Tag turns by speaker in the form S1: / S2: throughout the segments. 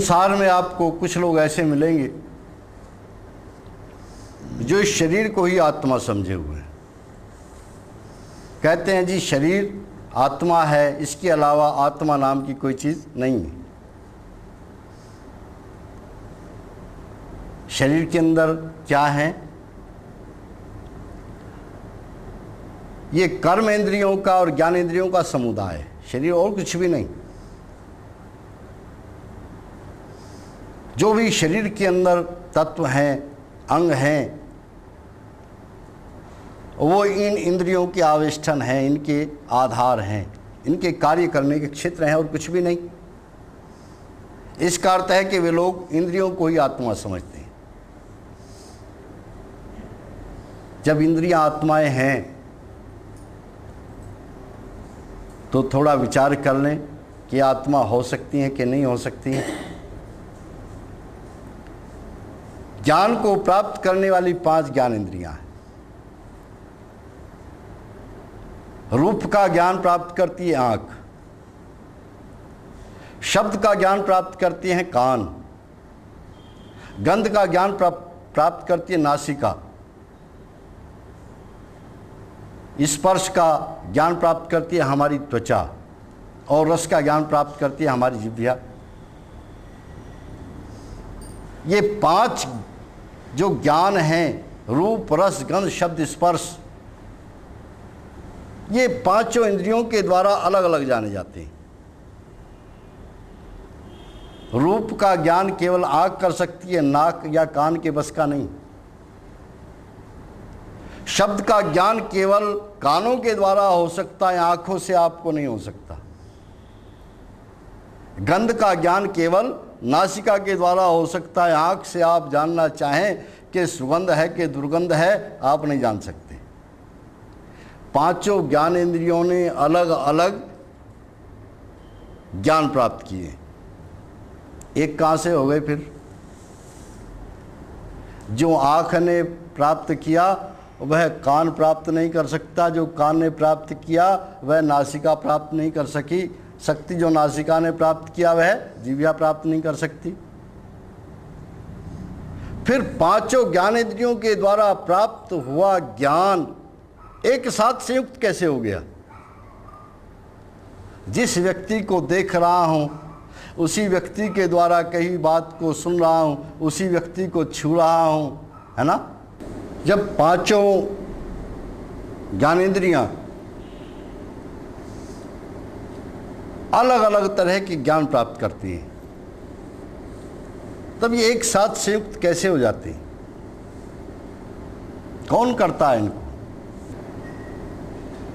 S1: संसार में आपको कुछ लोग ऐसे मिलेंगे जो इस शरीर को ही आत्मा समझे हुए हैं। कहते हैं जी शरीर आत्मा है, इसके अलावा आत्मा नाम की कोई चीज़ नहीं है। शरीर के अंदर क्या है? ये कर्म इंद्रियों का और ज्ञान इंद्रियों का समुदाय है, शरीर और कुछ भी नहीं। जो भी शरीर के अंदर तत्व हैं, अंग हैं, वो इन इंद्रियों के आवेष्टन हैं, इनके आधार हैं, इनके कार्य करने के क्षेत्र हैं और कुछ भी नहीं। इसका अर्थ है कि वे लोग इंद्रियों को ही आत्मा समझते हैं। जब इंद्रियां आत्माएं हैं तो थोड़ा विचार कर लें कि आत्मा हो सकती हैं कि नहीं हो सकती हैं। ज्ञान को प्राप्त करने वाली 5 ज्ञान इंद्रियां हैं। रूप का ज्ञान प्राप्त करती है आंख, शब्द का ज्ञान प्राप्त करती है कान, गंध का ज्ञान प्राप्त करती है नासिका, स्पर्श का ज्ञान प्राप्त करती है हमारी त्वचा, और रस का ज्ञान प्राप्त करती है हमारी जिह्वा। ये 5 जो ज्ञान हैं, रूप, रस, गंध, शब्द, स्पर्श, ये 5 इंद्रियों के द्वारा अलग अलग जाने जाते हैं। रूप का ज्ञान केवल आंख कर सकती है, नाक या कान के बस का नहीं। शब्द का ज्ञान केवल कानों के द्वारा हो सकता है, आंखों से आपको नहीं हो सकता। गंध का ज्ञान केवल नासिका के द्वारा हो सकता है, आंख से आप जानना चाहें कि सुगंध है कि दुर्गंध है, आप नहीं जान सकते। 5 ज्ञान इंद्रियों ने अलग अलग ज्ञान प्राप्त किए। एक कहां से हो गए फिर? जो आंख ने प्राप्त किया वह कान प्राप्त नहीं कर सकता, जो कान ने प्राप्त किया वह नासिका प्राप्त नहीं कर सकती, जो नासिका ने प्राप्त किया वह जिह्वा प्राप्त नहीं कर सकती। फिर 5 ज्ञान इंद्रियों के द्वारा प्राप्त हुआ ज्ञान एक साथ संयुक्त कैसे हो गया? जिस व्यक्ति को देख रहा हूं, उसी व्यक्ति के द्वारा कही बात को सुन रहा हूं, उसी व्यक्ति को छू रहा हूं, है ना? जब 5 ज्ञानेंद्रियां अलग अलग तरह के ज्ञान प्राप्त करती हैं, तब ये एक साथ संयुक्त कैसे हो जाती हैं? कौन करता है इनको?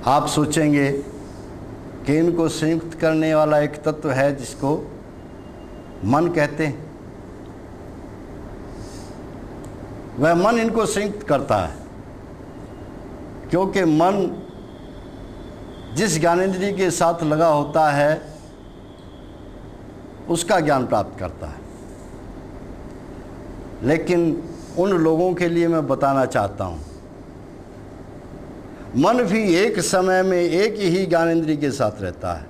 S1: आप सोचेंगे कि इनको संयुक्त करने वाला एक तत्व है जिसको मन कहते हैं। वह मन इनको संयुक्त करता है, क्योंकि मन जिस ज्ञानेंद्रिय के साथ लगा होता है उसका ज्ञान प्राप्त करता है। लेकिन उन लोगों के लिए मैं बताना चाहता हूं, मन भी एक समय में एक ही ज्ञानेंद्रिय के साथ रहता है।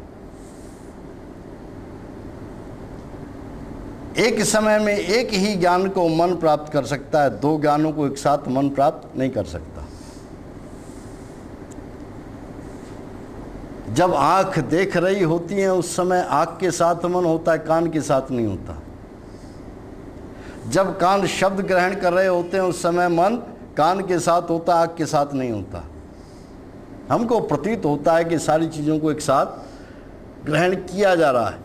S1: एक समय में एक ही ज्ञान को मन प्राप्त कर सकता है, 2 ज्ञानों को एक साथ मन प्राप्त नहीं कर सकता। जब आंख देख रही होती है उस समय आंख के साथ मन होता है, कान के साथ नहीं होता। जब कान शब्द ग्रहण कर रहे होते हैं उस समय मन कान के साथ होता है, आंख के साथ नहीं होता। हमको प्रतीत होता है कि सारी चीज़ों को एक साथ ग्रहण किया जा रहा है,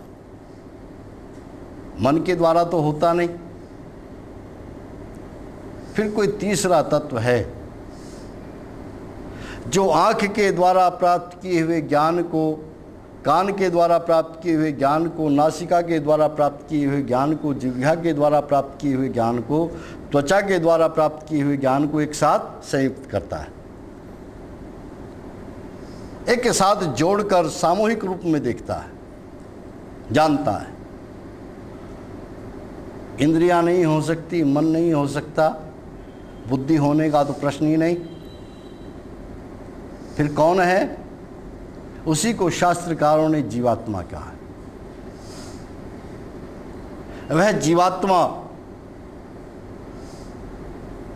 S1: मन के द्वारा तो होता नहीं। फिर कोई तीसरा तत्व है जो आँख के द्वारा प्राप्त किए हुए ज्ञान को, कान के द्वारा प्राप्त किए हुए ज्ञान को, नासिका के द्वारा प्राप्त किए हुए ज्ञान को, जिह्वा के द्वारा प्राप्त किए हुए ज्ञान को, त्वचा के द्वारा प्राप्त किए हुए ज्ञान को एक साथ संयुक्त करता है, एक साथ जोड़कर सामूहिक रूप में देखता है, जानता है। इंद्रियां नहीं हो सकती, मन नहीं हो सकता, बुद्धि होने का तो प्रश्न ही नहीं। फिर कौन है? उसी को शास्त्रकारों ने जीवात्मा कहा है। वह जीवात्मा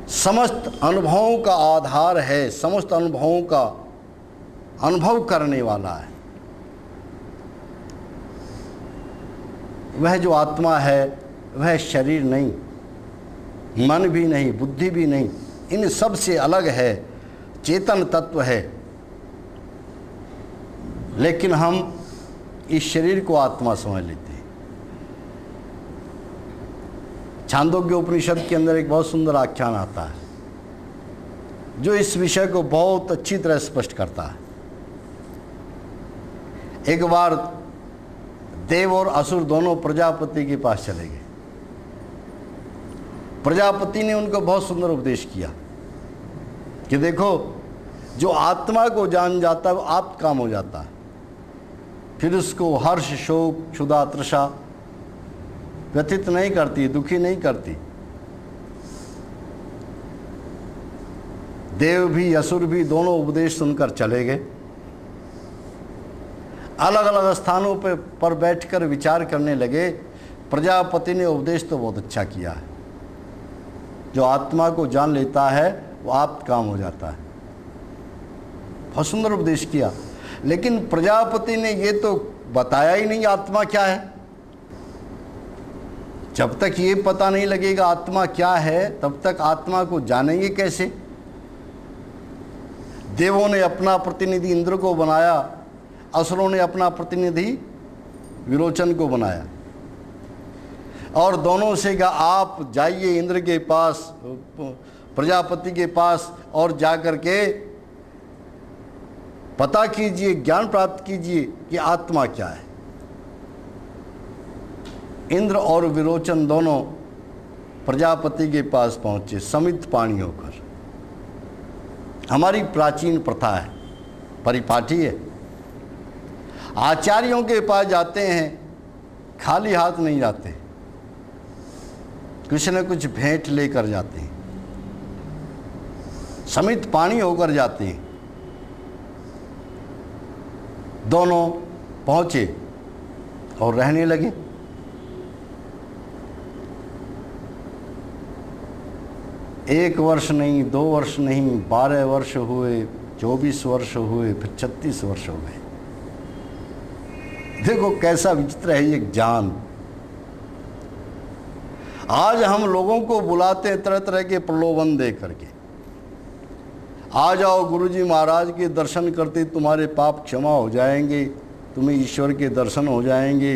S1: समस्त अनुभवों का आधार है, समस्त अनुभवों का अनुभव करने वाला है। वह जो आत्मा है वह शरीर नहीं, मन भी नहीं, बुद्धि भी नहीं, इन सब से अलग है, चेतन तत्व है। लेकिन हम इस शरीर को आत्मा समझ लेते हैं। छांदोग्य उपनिषद के अंदर एक बहुत सुंदर आख्यान आता है जो इस विषय को बहुत अच्छी तरह स्पष्ट करता है। एक बार देव और असुर दोनों प्रजापति के पास चले गए। प्रजापति ने उनको बहुत सुंदर उपदेश किया कि देखो, जो आत्मा को जान जाता है वो आप काम हो जाता है, फिर उसको हर्ष, शोक, क्षुधा, तृषा व्यथित नहीं करती, दुखी नहीं करती। देव भी असुर भी दोनों उपदेश सुनकर चले गए। अलग अलग स्थानों पर बैठकर विचार करने लगे। प्रजापति ने उपदेश तो बहुत अच्छा किया है, जो आत्मा को जान लेता है वो आप काम हो जाता है, बहुत सुंदर उपदेश किया। लेकिन प्रजापति ने ये तो बताया ही नहीं आत्मा क्या है। जब तक ये पता नहीं लगेगा आत्मा क्या है, तब तक आत्मा को जानेंगे कैसे। देवों ने अपना प्रतिनिधि इंद्र को बनाया, असुरों ने अपना प्रतिनिधि विरोचन को बनाया और दोनों से कहा आप जाइए इंद्र के पास, प्रजापति के पास, और जाकर के पता कीजिए, ज्ञान प्राप्त कीजिए कि आत्मा क्या है। इंद्र और विरोचन दोनों प्रजापति के पास पहुंचे समित पानी होकर। हमारी प्राचीन प्रथा है, परिपाटी है, आचार्यों के पास जाते हैं, खाली हाथ नहीं जाते, कुछ न कुछ भेंट लेकर जाते हैं, समित पानी होकर जाते हैं। दोनों पहुंचे और रहने लगे। एक वर्ष नहीं, 2 वर्ष नहीं, 12 वर्ष हुए, 24 वर्ष हुए, फिर 36 वर्ष हो गए। देखो कैसा विचित्र है ये ज्ञान। आज हम लोगों को बुलाते हैं तरह तरह के प्रलोभन दे करके, आ जाओ गुरुजी महाराज के दर्शन करते तुम्हारे पाप क्षमा हो जाएंगे, तुम्हें ईश्वर के दर्शन हो जाएंगे।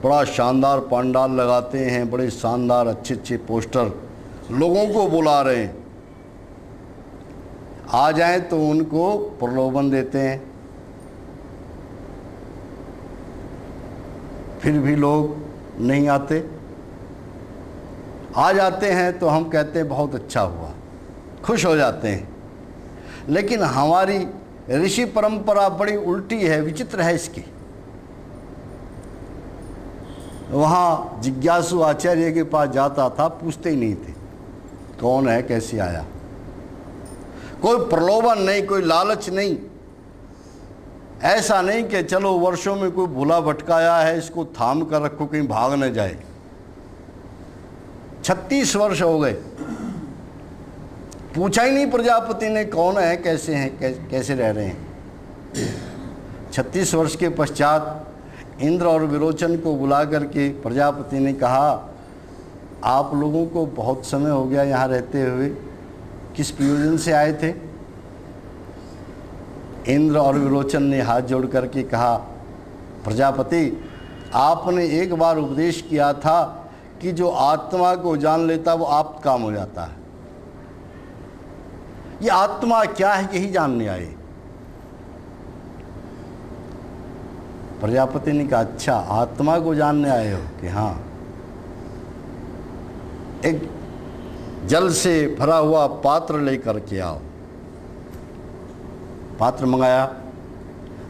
S1: बड़ा शानदार पंडाल लगाते हैं, बड़े शानदार अच्छे अच्छे पोस्टर लोगों को बुला रहे हैं। आ जाएं तो उनको प्रलोभन देते हैं, फिर भी लोग नहीं आते। आ जाते हैं तो हम कहते हैं बहुत अच्छा हुआ, खुश हो जाते हैं। लेकिन हमारी ऋषि परंपरा बड़ी उल्टी है, विचित्र है इसकी। वहाँ जिज्ञासु आचार्य के पास जाता था, पूछते ही नहीं थे कौन है, कैसे आया। कोई प्रलोभन नहीं, कोई लालच नहीं। ऐसा नहीं कि चलो वर्षों में कोई भूला भटकाया है, इसको थाम कर रखो कहीं भाग न जाए। 36 वर्ष हो गए, पूछा ही नहीं प्रजापति ने कौन है, कैसे हैं, कैसे रह रहे हैं। 36 वर्ष के पश्चात इंद्र और विरोचन को बुला करके प्रजापति ने कहा, आप लोगों को बहुत समय हो गया यहाँ रहते हुए, किस प्रयोजन से आए थे। इंद्र और विरोचन ने हाथ जोड़ करके कहा, प्रजापति आपने एक बार उपदेश किया था कि जो आत्मा को जान लेता वो आप काम हो जाता है। ये आत्मा क्या है यही जानने आए। प्रजापति ने कहा, अच्छा आत्मा को जानने आए हो कि हाँ। एक जल से भरा हुआ पात्र लेकर के आओ। पात्र मंगाया,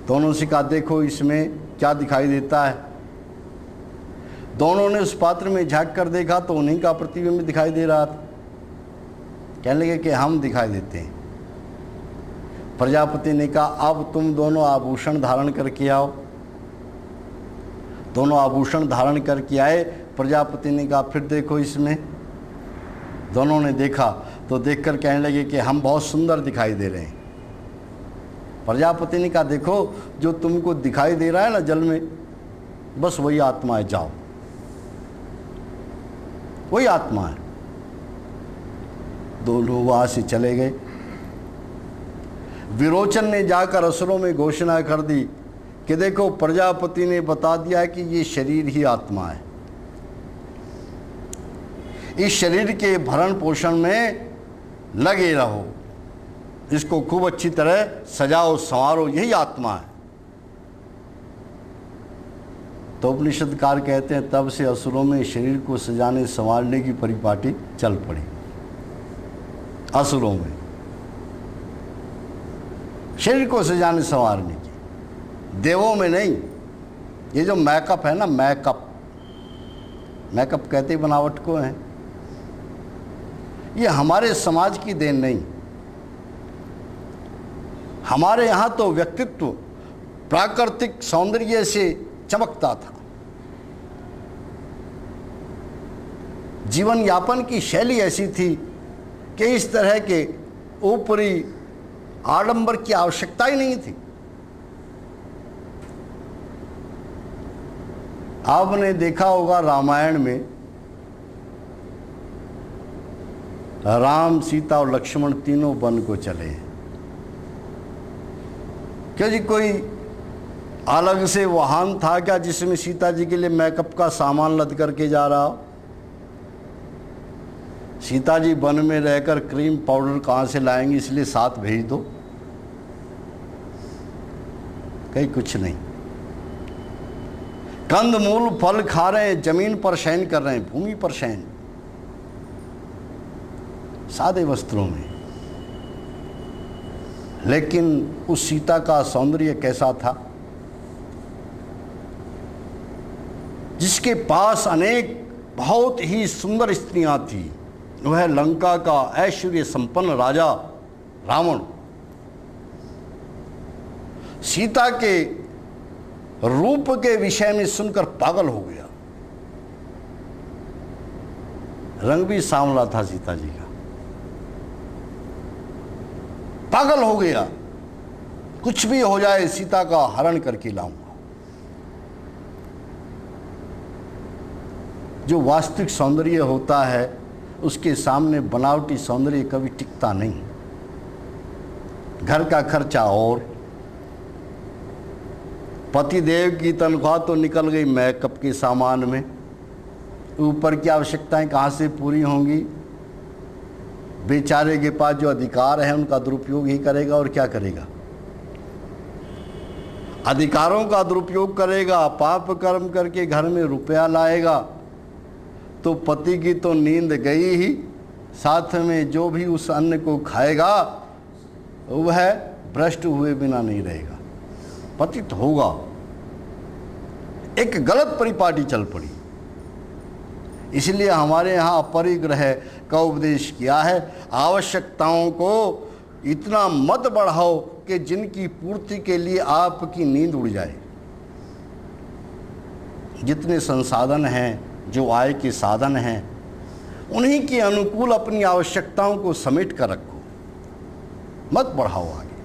S1: दोनों से कहा देखो इसमें क्या दिखाई देता है। दोनों ने उस पात्र में झांक कर देखा तो उन्हीं का प्रतिबिंब दिखाई दे रहा था। कहने लगे कि हम दिखाई देते हैं। प्रजापति ने कहा, अब तुम दोनों आभूषण धारण करके आओ। दोनों आभूषण धारण करके आए, प्रजापति ने कहा फिर देखो इसमें। दोनों ने देखा तो देखकर कहने लगे कि हम बहुत सुंदर दिखाई दे रहे हैं। प्रजापति ने कहा देखो जो तुमको दिखाई दे रहा है ना जल में, बस वही आत्मा है, जाओ, वही आत्मा है। दोनों वहां से चले गए। विरोचन ने जाकर असुरों में घोषणा कर दी कि देखो प्रजापति ने बता दिया है कि ये शरीर ही आत्मा है, इस शरीर के भरण पोषण में लगे रहो, इसको खूब अच्छी तरह सजाओ संवारो, यही आत्मा है। तो उपनिषदकार कहते हैं तब से असुरों में शरीर को सजाने संवारने की परिपाटी चल पड़ी। असुरों में शरीर को सजाने संवारने की, देवों में नहीं। ये जो मेकअप है ना, मेकअप कहते ही बनावट को है, ये हमारे समाज की देन नहीं। हमारे यहां तो व्यक्तित्व प्राकृतिक सौंदर्य से चमकता था। जीवन यापन की शैली ऐसी थी कि इस तरह के ऊपरी आडंबर की आवश्यकता ही नहीं थी। आपने देखा होगा रामायण में राम, सीता और लक्ष्मण तीनों वन को चले। क्या जी कोई अलग से वाहन था क्या जिसमें सीता जी के लिए मेकअप का सामान लद करके जा रहा हो? सीता जी वन में रहकर क्रीम पाउडर कहाँ से लाएंगी, इसलिए साथ भेज दो। कहीं कुछ नहीं, कंद मूल फल खा रहे हैं, जमीन पर शयन कर रहे हैं, भूमि पर शयन, सादे वस्त्रों में। लेकिन उस सीता का सौंदर्य कैसा था, जिसके पास अनेक बहुत ही सुंदर स्त्रियां थी। वह लंका का ऐश्वर्य संपन्न राजा रावण सीता के रूप के विषय में सुनकर पागल हो गया। रंग भी सांवला था सीता जी का, पागल हो गया, कुछ भी हो जाए सीता का हरण करके लाऊंगा। जो वास्तविक सौंदर्य होता है उसके सामने बनावटी सौंदर्य कभी टिकता नहीं। घर का खर्चा और पतिदेव की तनख्वाह तो निकल गई मेकअप के सामान में, ऊपर की आवश्यकताएं कहाँ से पूरी होंगी? बेचारे के पास जो अधिकार है उनका दुरुपयोग ही करेगा और क्या करेगा? अधिकारों का दुरुपयोग करेगा, पाप कर्म करके घर में रुपया लाएगा तो पति की तो नींद गई ही, साथ में जो भी उस अन्न को खाएगा वह भ्रष्ट हुए बिना नहीं रहेगा, पतित होगा। एक गलत परिपाटी चल पड़ी। इसलिए हमारे यहाँ अपरिग्रह का उपदेश किया है, आवश्यकताओं को इतना मत बढ़ाओ कि जिनकी पूर्ति के लिए आपकी नींद उड़ जाए। जितने संसाधन हैं, जो आय के साधन हैं, उन्हीं के अनुकूल अपनी आवश्यकताओं को समेट कर रखो, मत बढ़ाओ आगे।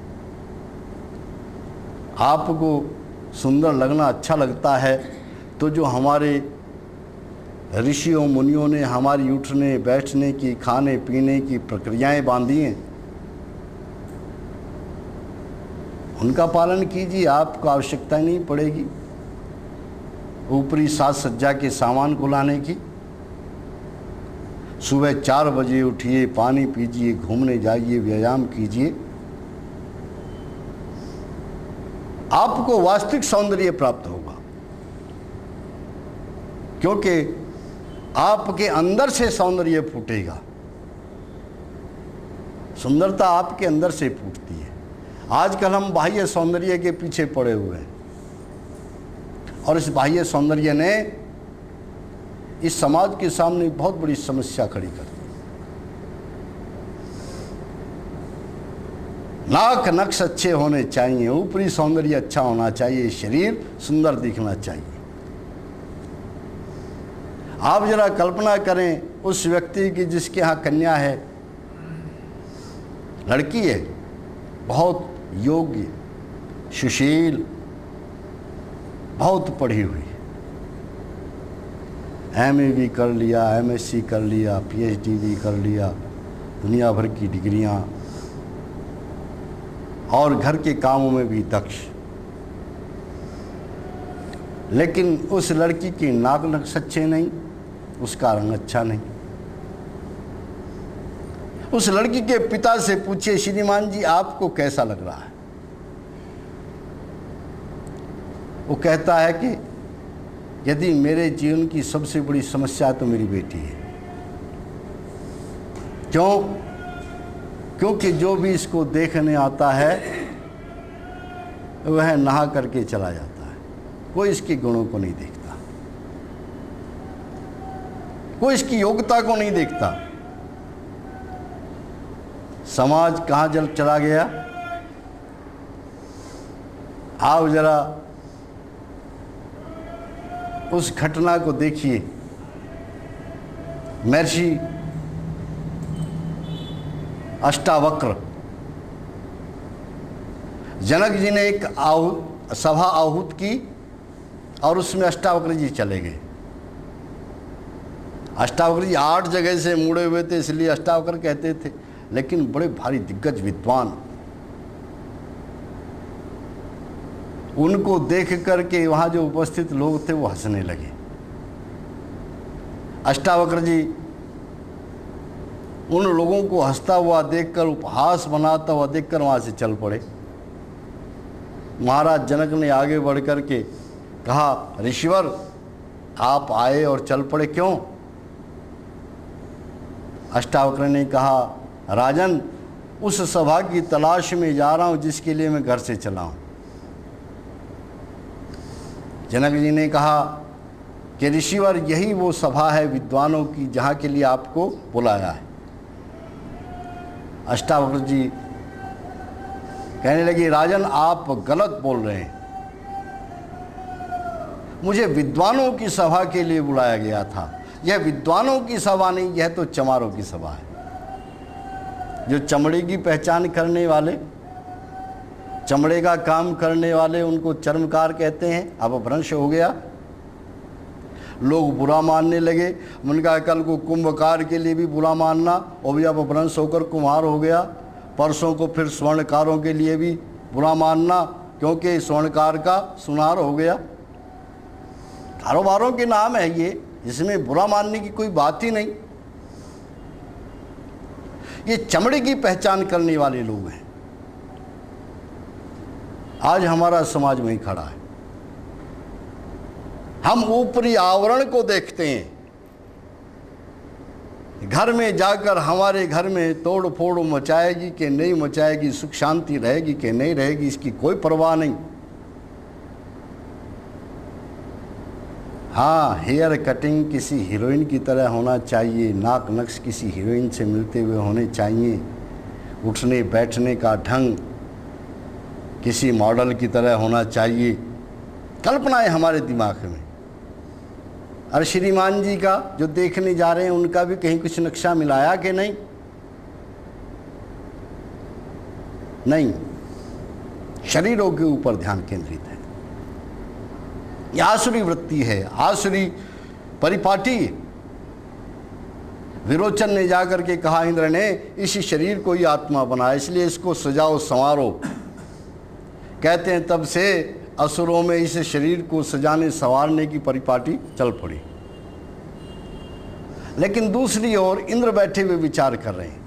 S1: आपको सुंदर लगना अच्छा लगता है तो जो हमारे ऋषियों मुनियों ने हमारी उठने बैठने की, खाने पीने की प्रक्रियाएं बांधी हैं, उनका पालन कीजिए, आपको आवश्यकता नहीं पड़ेगी ऊपरी साज सज्जा के सामान को लाने की। सुबह 4 बजे उठिए, पानी पीजिए, घूमने जाइए, व्यायाम कीजिए, आपको वास्तविक सौंदर्य प्राप्त होगा। क्योंकि आपके अंदर से सौंदर्य फूटेगा। सुंदरता आपके अंदर से फूटती है। आजकल हम बाह्य सौंदर्य के पीछे पड़े हुए हैं और इस बाह्य सौंदर्य ने इस समाज के सामने बहुत बड़ी समस्या खड़ी कर दी। नाक नक्श अच्छे होने चाहिए, ऊपरी सौंदर्य अच्छा होना चाहिए, शरीर सुंदर दिखना चाहिए। आप जरा कल्पना करें उस व्यक्ति की जिसके यहाँ कन्या है, लड़की है, बहुत योग्य, सुशील, बहुत पढ़ी हुई, एमए भी कर लिया, एमएससी कर लिया, पीएचडी भी कर लिया, दुनिया भर की डिग्रियां, और घर के कामों में भी दक्ष। लेकिन उस लड़की की नाक नक्श अच्छे नहीं, उसका रंग अच्छा नहीं। उस लड़की के पिता से पूछे, श्रीमान जी आपको कैसा लग रहा है? वो कहता है कि यदि मेरे जीवन की सबसे बड़ी समस्या तो मेरी बेटी है। क्यों? क्योंकि जो भी इसको देखने आता है वह नहा करके चला जाता है, कोई इसके गुणों को नहीं देखता, कोई इसकी योग्यता को नहीं देखता। समाज कहाँ जल चला गया? आप जरा उस घटना को देखिए। महर्षि अष्टावक्र, जनक जी ने एक सभा आहूत की और उसमें अष्टावक्र जी चले गए। अष्टावक्र जी 8 जगह से मुड़े हुए थे, इसलिए अष्टावक्र कहते थे, लेकिन बड़े भारी दिग्गज विद्वान। उनको देख करके वहाँ जो उपस्थित लोग थे वो हंसने लगे। अष्टावक्र जी उन लोगों को हंसता हुआ देखकर, उपहास बनाता हुआ देखकर वहाँ से चल पड़े। महाराज जनक ने आगे बढ़ कर के कहा, ऋषिवर आप आए और चल पड़े, क्यों? अष्टावक्र ने कहा, राजन उस सभा की तलाश में जा रहा हूँ जिसके लिए मैं घर से चला हूँ। जनक जी ने कहा कि ऋषिवर यही वो सभा है विद्वानों की जहाँ के लिए आपको बुलाया है। अष्टावक्र जी कहने लगे, राजन आप गलत बोल रहे हैं, मुझे विद्वानों की सभा के लिए बुलाया गया था। यह विद्वानों की सभा नहीं, यह तो चमारों की सभा है। जो चमड़े की पहचान करने वाले, चमड़े का काम करने वाले, उनको चर्मकार कहते हैं। अब भ्रंश हो गया, लोग बुरा मानने लगे। उनका कल को कुंभकार के लिए भी बुरा मानना, और भी अब भ्रंश होकर कुम्हार हो गया। परसों को फिर स्वर्णकारों के लिए भी बुरा मानना, क्योंकि स्वर्णकार का सुनार हो गया। कारोबारों के नाम है ये, इसमें बुरा मानने की कोई बात ही नहीं। ये चमड़े की पहचान करने वाले लोग हैं। आज हमारा समाज में ही खड़ा है। हम ऊपरी आवरण को देखते हैं, घर में जाकर हमारे घर में तोड़ फोड़ मचाएगी कि नहीं मचाएगी, सुख शांति रहेगी कि नहीं रहेगी, इसकी कोई परवाह नहीं। हाँ, हेयर कटिंग किसी हीरोइन की तरह होना चाहिए, नाक नक्श किसी हीरोइन से मिलते हुए होने चाहिए, उठने बैठने का ढंग किसी मॉडल की तरह होना चाहिए। कल्पनाएं हमारे दिमाग में। और श्रीमान जी का जो देखने जा रहे हैं उनका भी कहीं कुछ नक्शा मिलाया कि नहीं? नहीं, शरीरों के ऊपर ध्यान केंद्रित है। यह आसुरी वृत्ति है, आसुरी परिपाटी। विरोचन ने जाकर के कहा, इंद्र ने इस शरीर को ही आत्मा बनाया, इसलिए इसको सजाओ संवारो। कहते हैं तब से असुरों में इस शरीर को सजाने संवारने की परिपाटी चल पड़ी। लेकिन दूसरी ओर इंद्र बैठे हुए विचार कर रहे हैं।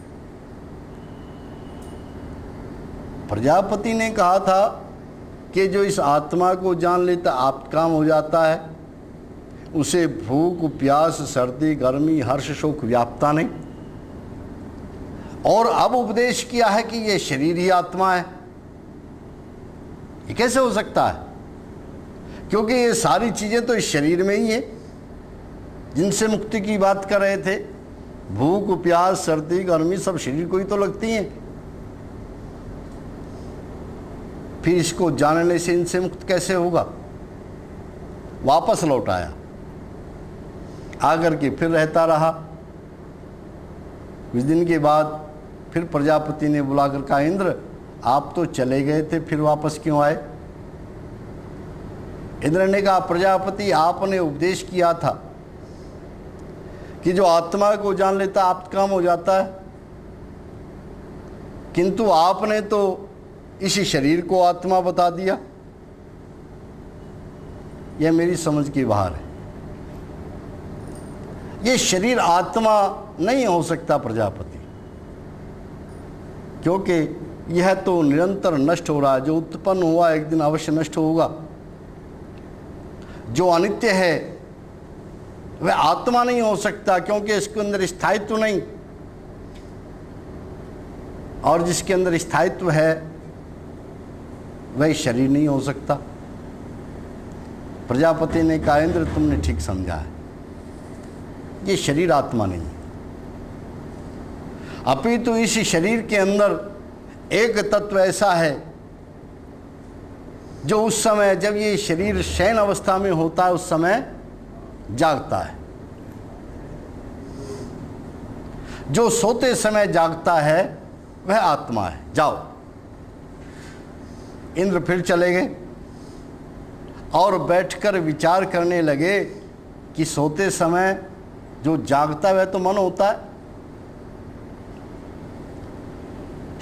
S1: प्रजापति ने कहा था कि जो इस आत्मा को जान लेता आप काम हो जाता है, उसे भूख प्यास सर्दी गर्मी हर्ष शोक व्यापता नहीं। और अब उपदेश किया है कि यह शरीर ही आत्मा है। ये कैसे हो सकता है? क्योंकि ये सारी चीजें तो इस शरीर में ही है जिनसे मुक्ति की बात कर रहे थे। भूख प्यास सर्दी गर्मी सब शरीर को ही तो लगती हैं। फिर इसको जानने से इनसे मुक्त कैसे होगा? वापस लौट आया। आकर के फिर रहता रहा। कुछ दिन के बाद फिर प्रजापति ने बुलाकर कहा, इंद्र आप तो चले गए थे, फिर वापस क्यों आए? इंद्र ने कहा, प्रजापति आपने उपदेश किया था कि जो आत्मा को जान लेता आप काम हो जाता है, किंतु आपने तो इसी शरीर को आत्मा बता दिया। यह मेरी समझ के बाहर है। यह शरीर आत्मा नहीं हो सकता प्रजापति, क्योंकि यह तो निरंतर नष्ट हो रहा है। जो उत्पन्न हुआ एक दिन अवश्य नष्ट होगा। जो अनित्य है वह आत्मा नहीं हो सकता, क्योंकि इसके अंदर स्थायित्व नहीं, और जिसके अंदर स्थायित्व है वह शरीर नहीं हो सकता। प्रजापति ने कहा, इंद्र तुमने ठीक समझा है, ये शरीर आत्मा नहीं है, अपितु इस शरीर के अंदर एक तत्व ऐसा है जो उस समय जब ये शरीर शयन अवस्था में होता है उस समय जागता है। जो सोते समय जागता है वह आत्मा है। जाओ। इंद्र फिर चले गए और बैठकर विचार करने लगे कि सोते समय जो जागता है वह तो मन होता है।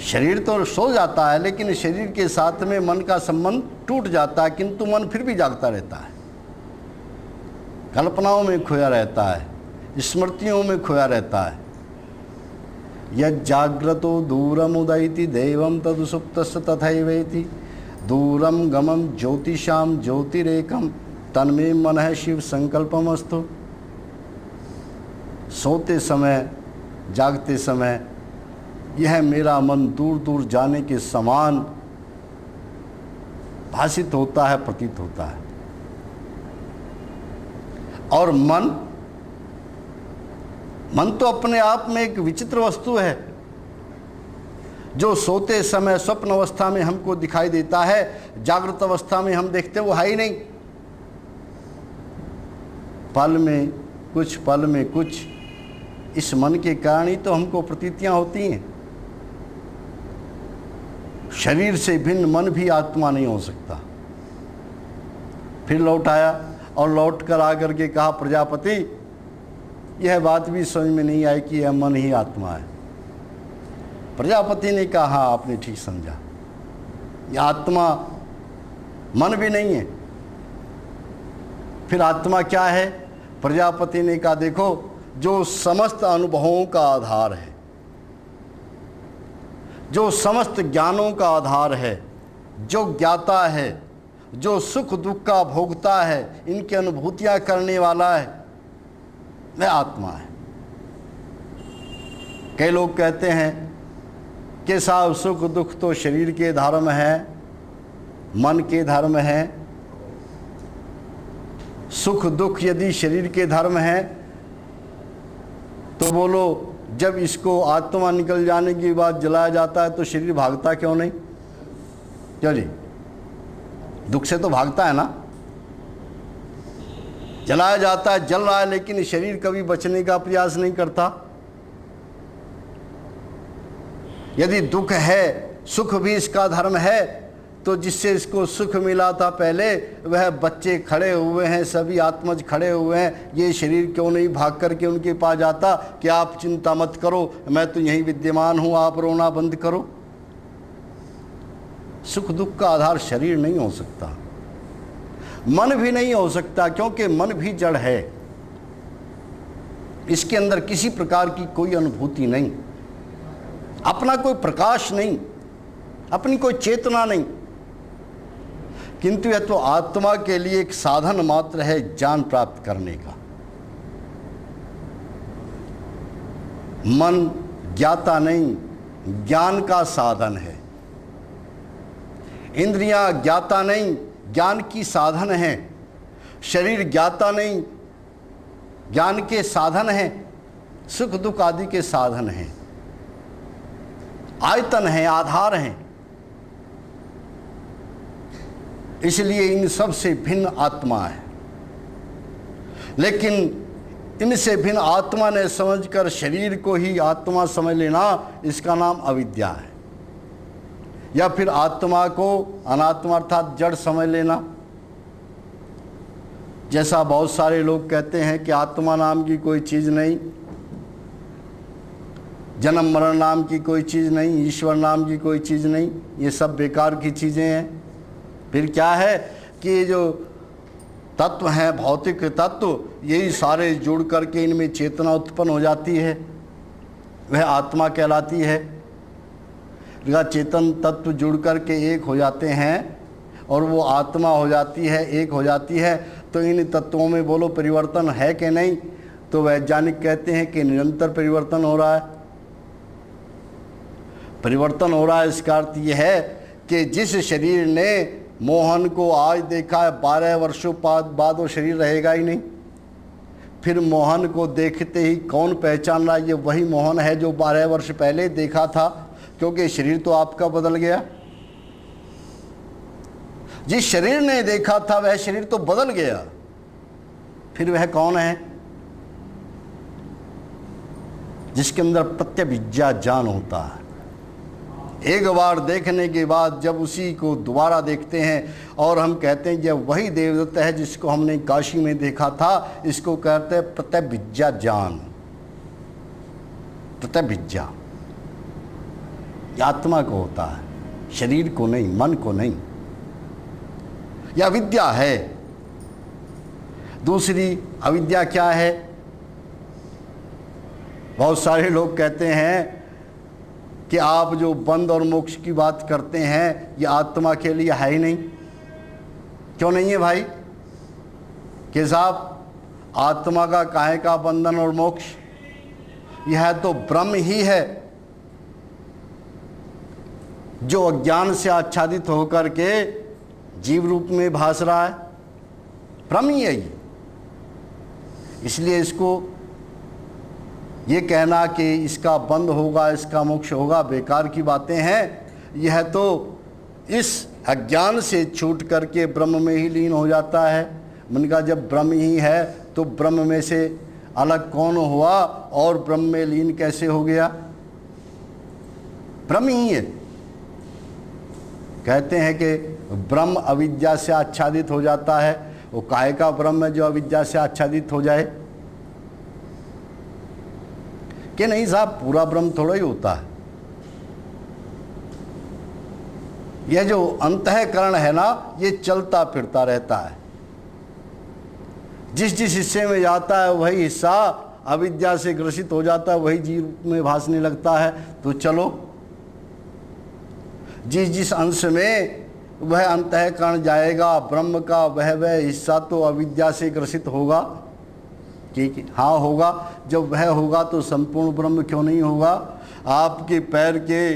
S1: शरीर तो सो जाता है, लेकिन शरीर के साथ में मन का संबंध टूट जाता है, किंतु मन फिर भी जागता रहता है, कल्पनाओं में खोया रहता है, स्मृतियों में खोया रहता है। यज्जाग्रतो दूरम उदयति देवम तदुसुप्तस्य तथैवेति दूरम गमम ज्योतिषाम ज्योतिरेकम तन्मे मनः शिव संकल्पमस्तु। सोते समय जागते समय यह मेरा मन दूर दूर जाने के समान भाषित होता है, प्रतीत होता है। और मन तो अपने आप में एक विचित्र वस्तु है, जो सोते समय स्वप्न अवस्था में हमको दिखाई देता है, जागृत अवस्था में हम देखते वो है ही नहीं। पल में कुछ पल में कुछ, इस मन के कारण ही तो हमको प्रतीतियां होती हैं। शरीर से भिन्न मन भी आत्मा नहीं हो सकता। फिर लौट आया और लौट कर आकर के कहा, प्रजापति यह बात भी समझ में नहीं आई कि यह मन ही आत्मा है। प्रजापति ने कहा, हाँ आपने ठीक समझा, यह आत्मा मन भी नहीं है। फिर आत्मा क्या है? प्रजापति ने कहा, देखो जो समस्त अनुभवों का आधार है, जो समस्त ज्ञानों का आधार है, जो ज्ञाता है, जो सुख दुख का भोगता है, इनकी अनुभूतियां करने वाला है, वह आत्मा है। कई लोग कहते हैं कि साहब सुख दुख तो शरीर के धर्म है, मन के धर्म है। सुख दुख यदि शरीर के धर्म है तो बोलो, जब इसको आत्मा निकल जाने के बाद जलाया जाता है तो शरीर भागता क्यों नहीं? क्यों जी? दुख से तो भागता है ना। जलाया जाता है, जल रहा है, लेकिन शरीर कभी बचने का प्रयास नहीं करता। यदि दुख है, सुख भी इसका धर्म है, तो जिससे इसको सुख मिला था पहले, वह बच्चे खड़े हुए हैं, सभी आत्मज खड़े हुए हैं, ये शरीर क्यों नहीं भाग करके उनके पास जाता कि आप चिंता मत करो, मैं तो यहीं विद्यमान हूं, आप रोना बंद करो। सुख दुख का आधार शरीर नहीं हो सकता, मन भी नहीं हो सकता, क्योंकि मन भी जड़ है। इसके अंदर किसी प्रकार की कोई अनुभूति नहीं, अपना कोई प्रकाश नहीं, अपनी कोई चेतना नहीं, किंतु यह तो आत्मा के लिए एक साधन मात्र है ज्ञान प्राप्त करने का। मन ज्ञाता नहीं, ज्ञान का साधन है। इंद्रियां ज्ञाता नहीं, ज्ञान की साधन है। शरीर ज्ञाता नहीं, ज्ञान के साधन है। सुख दुख आदि के साधन हैं, आयतन है, आधार हैं। इसलिए इन सब से भिन्न आत्मा है। लेकिन इनसे भिन्न आत्मा ने समझकर शरीर को ही आत्मा समझ लेना, इसका नाम अविद्या है। या फिर आत्मा को अनात्मा अर्थात जड़ समझ लेना। जैसा बहुत सारे लोग कहते हैं कि आत्मा नाम की कोई चीज़ नहीं, जन्म मरण नाम की कोई चीज़ नहीं, ईश्वर नाम की कोई चीज़ नहीं, ये सब बेकार की चीज़ें हैं। फिर क्या है कि जो तत्व हैं, भौतिक तत्व, यही सारे जुड़ करके इनमें चेतना उत्पन्न हो जाती है, वह आत्मा कहलाती है। चेतन तत्व जुड़ करके एक हो जाते हैं और वो आत्मा हो जाती है, एक हो जाती है। तो इन तत्वों में बोलो परिवर्तन है कि नहीं? तो वैज्ञानिक कहते हैं कि निरंतर परिवर्तन हो रहा है। परिवर्तन हो रहा है, इसका अर्थ यह है कि जिस शरीर ने मोहन को आज देखा है, 12 वर्षों बाद वो शरीर रहेगा ही नहीं। फिर मोहन को देखते ही कौन पहचान रहा है ये वही मोहन है जो 12 वर्ष पहले देखा था, क्योंकि शरीर तो आपका बदल गया। जिस शरीर ने देखा था वह शरीर तो बदल गया, फिर वह कौन है? जिसके अंदर प्रत्यभिज्ञा ज्ञान होता है। एक बार देखने के बाद जब उसी को दोबारा देखते हैं और हम कहते हैं यह वही देवदत्त है जिसको हमने काशी में देखा था, इसको कहते हैं प्रत्यभिज्ञा ज्ञान। प्रत्यभिज्ञा आत्मा को होता है, शरीर को नहीं, मन को नहीं। यह अविद्या है। दूसरी अविद्या क्या है? बहुत सारे लोग कहते हैं कि आप जो बंध और मोक्ष की बात करते हैं ये आत्मा के लिए है ही नहीं। क्यों नहीं है भाई? कि साहब आत्मा का काहे का बंधन और मोक्ष? यह तो ब्रह्म ही है जो अज्ञान से आच्छादित होकर के जीव रूप में भास रहा है। ब्रह्म ही है ये। इसलिए इसको ये कहना कि इसका बंध होगा, इसका मोक्ष होगा, बेकार की बातें हैं। यह तो इस अज्ञान से छूट करके ब्रह्म में ही लीन हो जाता है। मन का जब ब्रह्म ही है तो ब्रह्म में से अलग कौन हुआ और ब्रह्म में लीन कैसे हो गया? ब्रह्म ही है। कहते हैं कि ब्रह्म अविद्या से आच्छादित हो जाता है। वो काहे का ब्रह्म है जो अविद्या से आच्छादित हो जाए? कि नहीं साहब, पूरा ब्रह्म थोड़ा ही होता है। यह जो अंतःकरण है ना, ये चलता फिरता रहता है। जिस जिस हिस्से में जाता है वही हिस्सा अविद्या से ग्रसित हो जाता है, वही जीव में भासने लगता है। तो चलो, जिस जिस अंश में वह अंतःकरण जाएगा ब्रह्म का, वह हिस्सा तो अविद्या से ग्रसित होगा। ठीक है, हाँ होगा। जब वह होगा तो संपूर्ण ब्रह्म क्यों नहीं होगा? आपके पैर के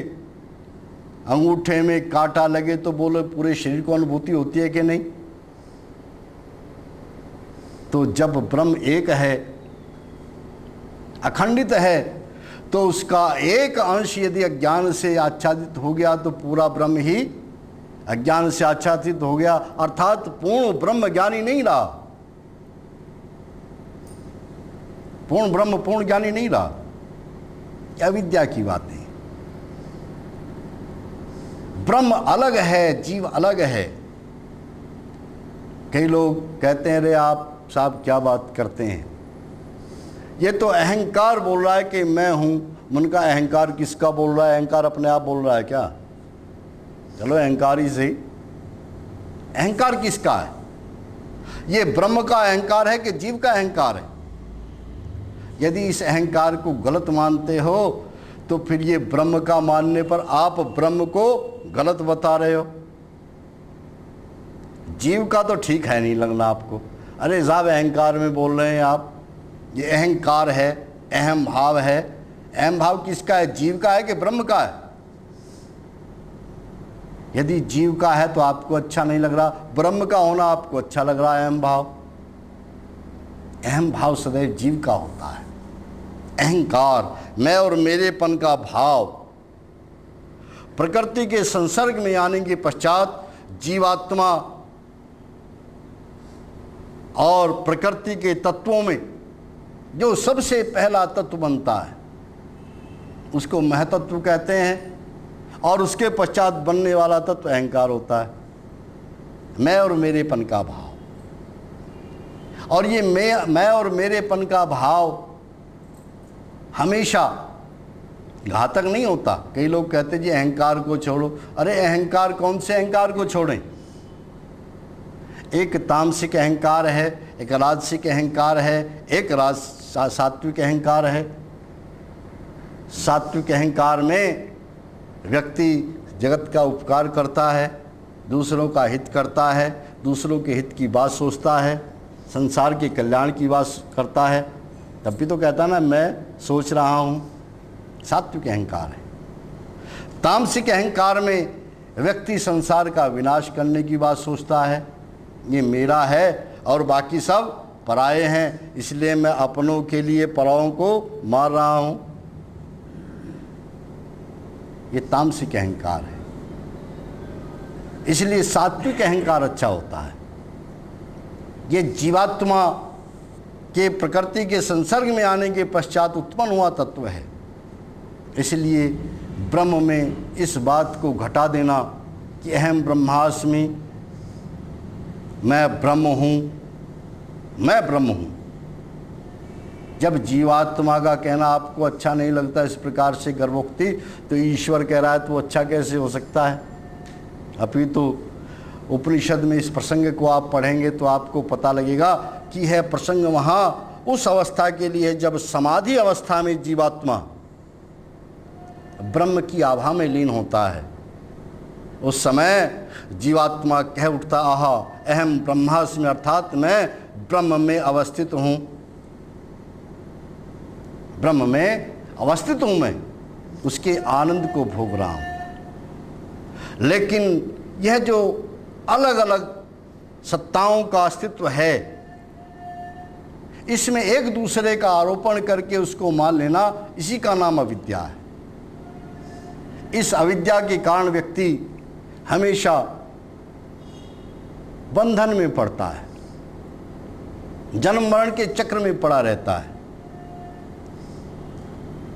S1: अंगूठे में कांटा लगे तो बोलो पूरे शरीर को अनुभूति होती है कि नहीं? तो जब ब्रह्म एक है, अखंडित है, तो उसका एक अंश यदि अज्ञान से आच्छादित हो गया तो पूरा ब्रह्म ही अज्ञान से आच्छादित हो गया। अर्थात पूर्ण ब्रह्म ज्ञानी नहीं रहा। पूर्ण ब्रह्म पूर्ण ज्ञानी नहीं रहा। क्या विद्या की बातें? ब्रह्म अलग है, जीव अलग है। कई लोग कहते हैं अरे आप साहब क्या बात करते हैं, ये तो अहंकार बोल रहा है कि मैं हूं। मन का अहंकार किसका बोल रहा है? अहंकार अपने आप बोल रहा है क्या? चलो अहंकार ही सही। अहंकार किसका है? ये ब्रह्म का अहंकार है कि जीव का अहंकार है? यदि इस अहंकार को गलत मानते हो तो फिर ये ब्रह्म का मानने पर आप ब्रह्म को गलत बता रहे हो। जीव का तो ठीक है नहीं लगना आपको। अरे साहब अहंकार में बोल रहे हैं आप, ये अहंकार है, अहम भाव है। अहम भाव किसका है? जीव का है कि ब्रह्म का है? यदि जीव का है तो आपको अच्छा नहीं लग रहा, ब्रह्म का होना आपको अच्छा लग रहा है। अहम भाव, अहम भाव सदैव जीव का होता है। अहंकार, मैं और मेरेपन का भाव प्रकृति के संसर्ग में आने के पश्चात जीवात्मा और प्रकृति के तत्वों में जो सबसे पहला तत्व बनता है उसको महतत्व कहते हैं, और उसके पश्चात बनने वाला तत्व अहंकार होता है, मैं और मेरेपन का भाव। और ये मैं और मेरेपन का भाव हमेशा घातक नहीं होता। कई लोग कहते जी अहंकार को छोड़ो। अरे अहंकार, कौन से अहंकार को छोड़ें? एक तामसिक अहंकार है, एक राजसिक अहंकार है, एक सात्विक अहंकार है। सात्विक अहंकार में व्यक्ति जगत का उपकार करता है, दूसरों का हित करता है, दूसरों के हित की बात सोचता है, संसार के कल्याण की बात करता है, तब भी तो कहता ना मैं सोच रहा हूँ। सात्विक अहंकार है। तामसिक अहंकार में व्यक्ति संसार का विनाश करने की बात सोचता है, ये मेरा है और बाकी सब पराये हैं, इसलिए मैं अपनों के लिए पराओं को मार रहा हूँ। ये तामसिक अहंकार है। इसलिए सात्विक अहंकार अच्छा होता है। ये जीवात्मा के प्रकृति के संसर्ग में आने के पश्चात उत्पन्न हुआ तत्व है। इसलिए ब्रह्म में इस बात को घटा देना कि अहम ब्रह्मास्मि, मैं ब्रह्म हूँ, मैं ब्रह्म हूँ। जब जीवात्मा का कहना आपको अच्छा नहीं लगता इस प्रकार से गर्भोक्ति, तो ईश्वर कह रहा है तो अच्छा कैसे हो सकता है? अभी तो उपनिषद में इस प्रसंग को आप पढ़ेंगे तो आपको पता लगेगा कि है प्रसंग वहाँ उस अवस्था के लिए जब समाधि अवस्था में जीवात्मा ब्रह्म की आभा में लीन होता है। उस समय जीवात्मा कह उठता, आहा अहम ब्रह्मास्मि, अर्थात मैं ब्रह्म में अवस्थित हूँ, ब्रह्म में अवस्थित हूँ, मैं उसके आनंद को भोग रहा हूँ। लेकिन यह जो अलग अलग सत्ताओं का अस्तित्व है, इसमें एक दूसरे का आरोपण करके उसको मान लेना, इसी का नाम अविद्या है। इस अविद्या के कारण व्यक्ति हमेशा बंधन में पड़ता है, जन्म मरण के चक्र में पड़ा रहता है।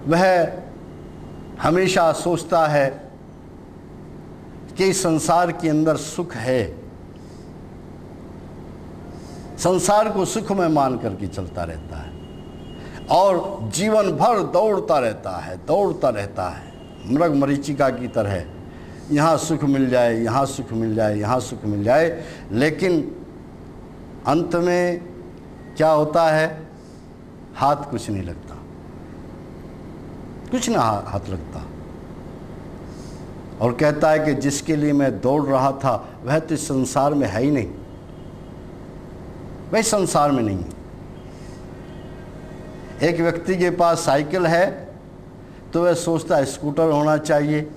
S1: वह हमेशा सोचता है कि इस संसार के अंदर सुख है, संसार को सुख में मान करके चलता रहता है और जीवन भर दौड़ता रहता है मृग मरीचिका की तरह, यहाँ सुख मिल जाए, यहाँ सुख मिल जाए, यहाँ सुख मिल जाए। लेकिन अंत में क्या होता है? हाथ कुछ नहीं लगता, कुछ ना हाथ लगता, और कहता है कि जिसके लिए मैं दौड़ रहा था वह तो इस संसार में है ही नहीं, वह संसार में नहीं। एक व्यक्ति के पास साइकिल है तो वह सोचता है स्कूटर होना चाहिए,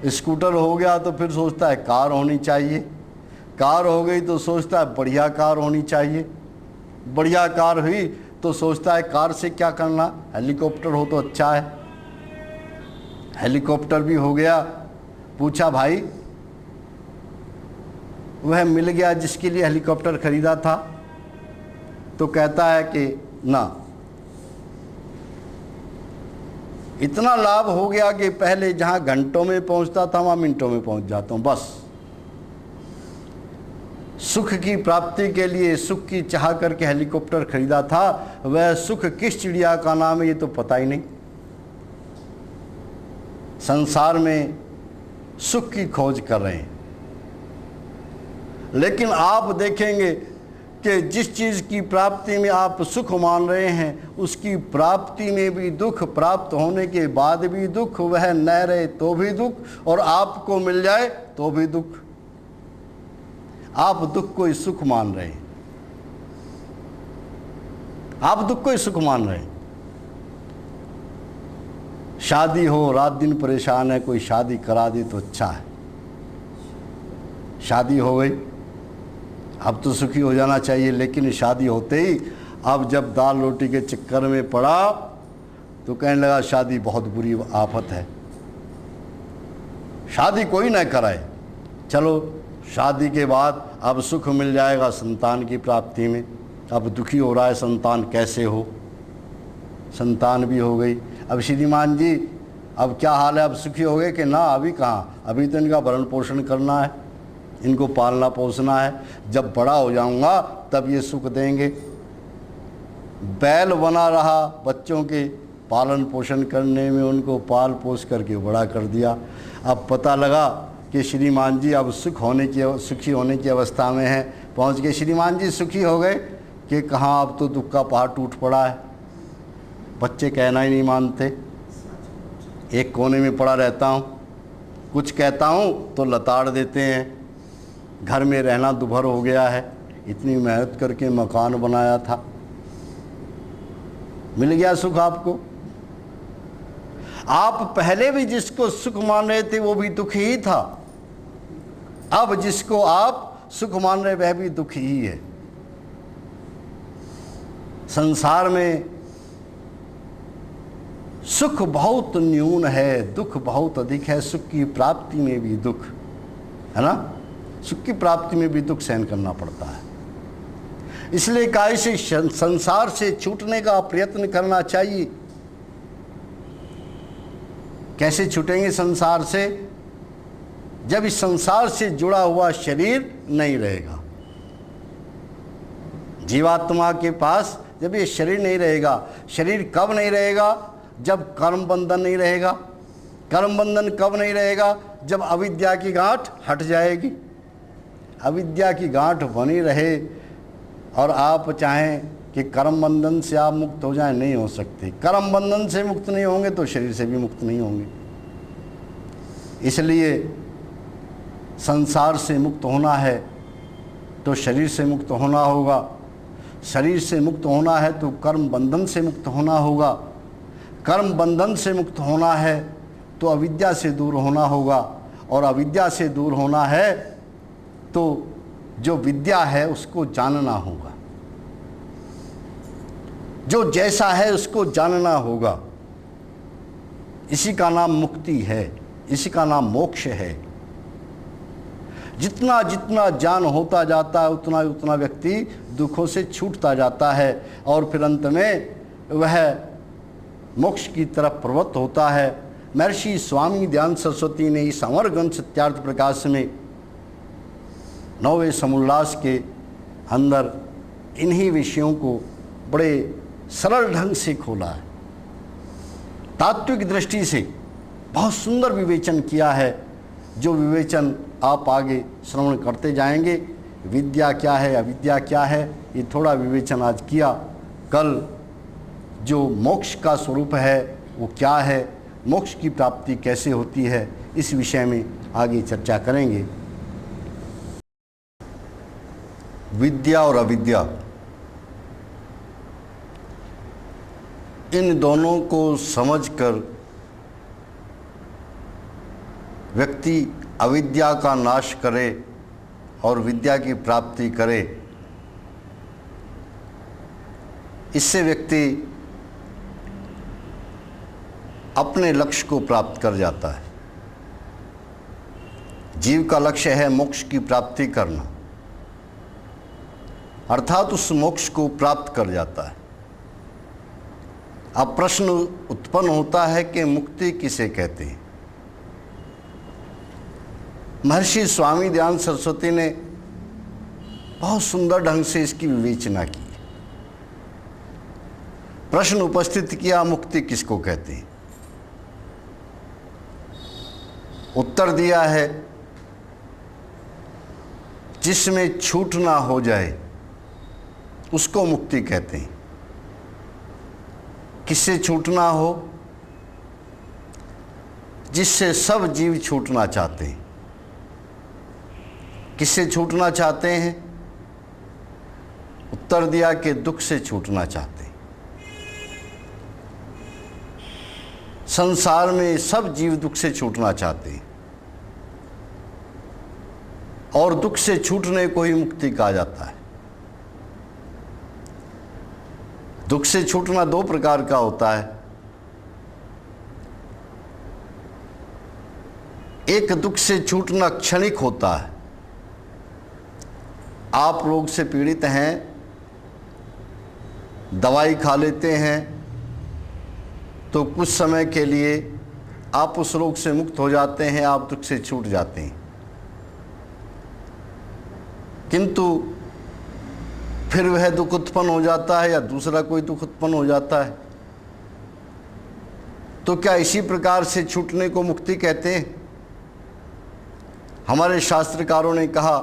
S1: स्कूटर हो गया तो फिर सोचता है कार होनी चाहिए, कार हो गई तो सोचता है बढ़िया कार होनी चाहिए, बढ़िया कार हुई तो सोचता है कार से क्या करना, हेलीकॉप्टर हो तो अच्छा है, हेलीकॉप्टर भी हो गया। पूछा भाई वह मिल गया जिसके लिए हेलीकॉप्टर खरीदा था? तो कहता है कि ना, इतना लाभ हो गया कि पहले जहां घंटों में पहुंचता था वहां मिनटों में पहुंच जाता हूं। बस सुख की प्राप्ति के लिए सुख की चाह करके हेलीकॉप्टर खरीदा था, वह सुख किस चिड़िया का नाम है ये तो पता ही नहीं। संसार में सुख की खोज कर रहे हैं, लेकिन आप देखेंगे कि जिस चीज़ की प्राप्ति में आप सुख मान रहे हैं उसकी प्राप्ति में भी दुख, प्राप्त होने के बाद भी दुख, वह न रहे तो भी दुख, और आपको मिल जाए तो भी दुख। आप दुख को ही सुख मान रहे हैं, आप दुख को ही सुख मान रहे हैं। शादी हो, रात दिन परेशान है, कोई शादी करा दे तो अच्छा है, शादी हो गई अब तो सुखी हो जाना चाहिए, लेकिन शादी होते ही अब जब दाल रोटी के चक्कर में पड़ा तो कहने लगा शादी बहुत बुरी आफत है, शादी कोई ना कराए। चलो शादी के बाद अब सुख मिल जाएगा संतान की प्राप्ति में, अब दुखी हो रहा है संतान कैसे हो। संतान भी हो गई। अब श्रीमान जी अब क्या हाल है, अब सुखी हो गए कि ना? अभी कहाँ, अभी तो इनका भरण पोषण करना है, इनको पालना पोसना है, जब बड़ा हो जाऊंगा तब ये सुख देंगे। बैल बना रहा बच्चों के पालन पोषण करने में, उनको पाल पोस करके बड़ा कर दिया। अब पता लगा कि श्रीमान जी अब सुखी होने की अवस्था में हैं, पहुंच गए। श्रीमान जी सुखी हो गए कि कहाँ, अब तो दुख का पहाड़ टूट पड़ा है। बच्चे कहना ही नहीं मानते, एक कोने में पड़ा रहता हूँ, कुछ कहता हूँ तो लताड़ देते हैं। घर में रहना दुभर हो गया है, इतनी मेहनत करके मकान बनाया था, मिल गया सुख आपको। आप पहले भी जिसको सुख मान रहे थे वो भी दुख ही था, अब जिसको आप सुख मान रहे वह भी दुख ही है। संसार में सुख बहुत न्यून है, दुख बहुत अधिक है। सुख की प्राप्ति में भी दुख है ना, सुख की प्राप्ति में भी दुख सहन करना पड़ता है। इसलिए काय से संसार से छूटने का प्रयत्न करना चाहिए। कैसे छूटेंगे संसार से? जब इस संसार से जुड़ा हुआ शरीर नहीं रहेगा। जीवात्मा के पास जब ये शरीर नहीं रहेगा, शरीर कब नहीं रहेगा? जब कर्म बंधन नहीं रहेगा। कर्म बंधन कब नहीं रहेगा? जब अविद्या की गांठ हट जाएगी। अविद्या की गांठ बनी रहे और आप चाहें कि कर्म बंधन से आप मुक्त हो जाएं, नहीं हो सकते। कर्म बंधन से मुक्त नहीं होंगे तो शरीर से भी मुक्त नहीं होंगे। इसलिए संसार से मुक्त होना है तो शरीर से मुक्त होना होगा, शरीर से मुक्त होना है तो कर्म बंधन से मुक्त होना होगा, कर्म बंधन से मुक्त होना है तो अविद्या से दूर होना होगा, और अविद्या से दूर होना है तो जो विद्या है उसको जानना होगा, जो जैसा है उसको जानना होगा। इसी का नाम मुक्ति है, इसी का नाम मोक्ष है। जितना जितना ज्ञान होता जाता है उतना उतना व्यक्ति दुखों से छूटता जाता है और फिर अंत में वह मोक्ष की तरफ प्रवृत्त होता है। महर्षि स्वामी दयानंद सरस्वती ने इस अमर ग्रंथ सत्यार्थ प्रकाश में 9वें समुल्लास के अंदर इन्हीं विषयों को बड़े सरल ढंग से खोला है। तात्विक दृष्टि से बहुत सुंदर विवेचन किया है, जो विवेचन आप आगे श्रवण करते जाएंगे। विद्या क्या है, अविद्या क्या है, ये थोड़ा विवेचन आज किया। कल जो मोक्ष का स्वरूप है वो क्या है, मोक्ष की प्राप्ति कैसे होती है, इस विषय में आगे चर्चा करेंगे। विद्या और अविद्या, इन दोनों को समझकर व्यक्ति अविद्या का नाश करे और विद्या की प्राप्ति करे, इससे व्यक्ति अपने लक्ष्य को प्राप्त कर जाता है। जीव का लक्ष्य है मोक्ष की प्राप्ति करना, अर्थात उस मोक्ष को प्राप्त कर जाता है। अब प्रश्न उत्पन्न होता है कि मुक्ति किसे कहते हैं। महर्षि स्वामी दयानंद सरस्वती ने बहुत सुंदर ढंग से इसकी विवेचना की। प्रश्न उपस्थित किया, मुक्ति किसको कहते हैं? उत्तर दिया है, जिसमें छूट ना हो जाए उसको मुक्ति कहते हैं। किससे छूटना हो? जिससे सब जीव छूटना चाहते हैं। किससे छूटना चाहते हैं? उत्तर दिया कि दुख से छूटना चाहते हैं। संसार में सब जीव दुख से छूटना चाहते हैं और दुख से छूटने को ही मुक्ति कहा जाता है। दुख से छूटना दो प्रकार का होता है। एक दुख से छूटना क्षणिक होता है। आप रोग से पीड़ित हैं, दवाई खा लेते हैं तो कुछ समय के लिए आप उस रोग से मुक्त हो जाते हैं, आप दुख से छूट जाते हैं। किंतु फिर वह दुख उत्पन्न हो जाता है या दूसरा कोई दुख उत्पन्न हो जाता है। तो क्या इसी प्रकार से छूटने को मुक्ति कहते हैं? हमारे शास्त्रकारों ने कहा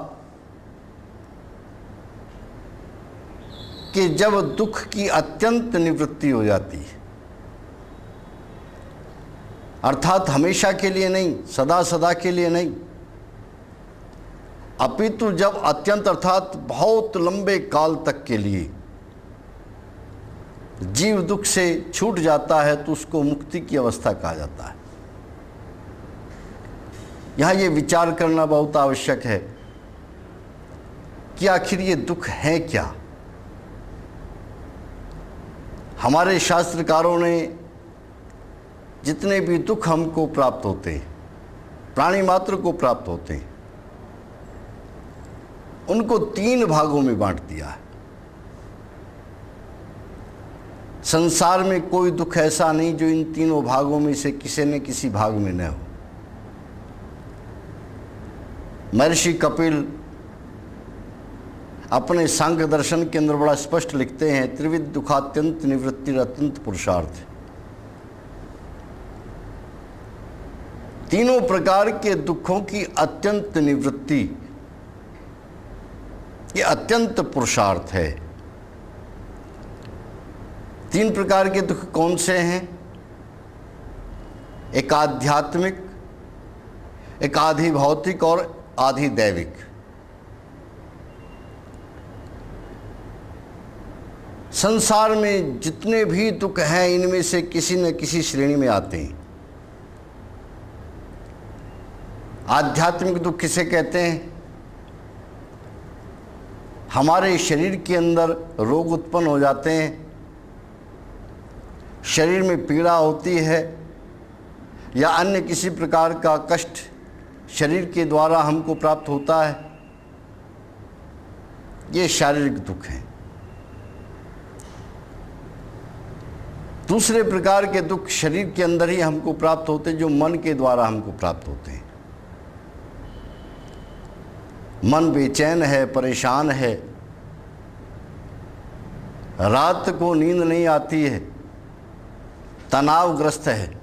S1: कि जब दुख की अत्यंत निवृत्ति हो जाती है, अर्थात हमेशा के लिए नहीं, सदा सदा के लिए नहीं, अपितु जब अत्यंत अर्थात बहुत लंबे काल तक के लिए जीव दुख से छूट जाता है तो उसको मुक्ति की अवस्था कहा जाता है। यहाँ ये विचार करना बहुत आवश्यक है कि आखिर ये दुख है क्या। हमारे शास्त्रकारों ने जितने भी दुख हमको प्राप्त होते हैं, प्राणी मात्र को प्राप्त होते हैं, उनको 3 भागों में बांट दिया है। संसार में कोई दुख ऐसा नहीं जो इन 3 भागों में से किसी न किसी भाग में न हो। महर्षि कपिल अपने सांख्य दर्शन के अंदर बड़ा स्पष्ट लिखते हैं, त्रिविध दुखात्यंत निवृत्ति अत्यंत पुरुषार्थ। 3 प्रकार के दुखों की अत्यंत निवृत्ति ये अत्यंत पुरुषार्थ है। 3 प्रकार के दुख कौन से हैं? एक आध्यात्मिक, एक आधि भौतिक और आधि दैविक। संसार में जितने भी दुख हैं इनमें से किसी न किसी श्रेणी में आते हैं। आध्यात्मिक दुख किसे कहते हैं? हमारे शरीर के अंदर रोग उत्पन्न हो जाते हैं, शरीर में पीड़ा होती है या अन्य किसी प्रकार का कष्ट शरीर के द्वारा हमको प्राप्त होता है, ये शारीरिक दुख है। दूसरे प्रकार के दुख शरीर के अंदर ही हमको प्राप्त होते हैं, जो मन के द्वारा हमको प्राप्त होते हैं। मन बेचैन है, परेशान है, रात को नींद नहीं आती है, तनावग्रस्त है।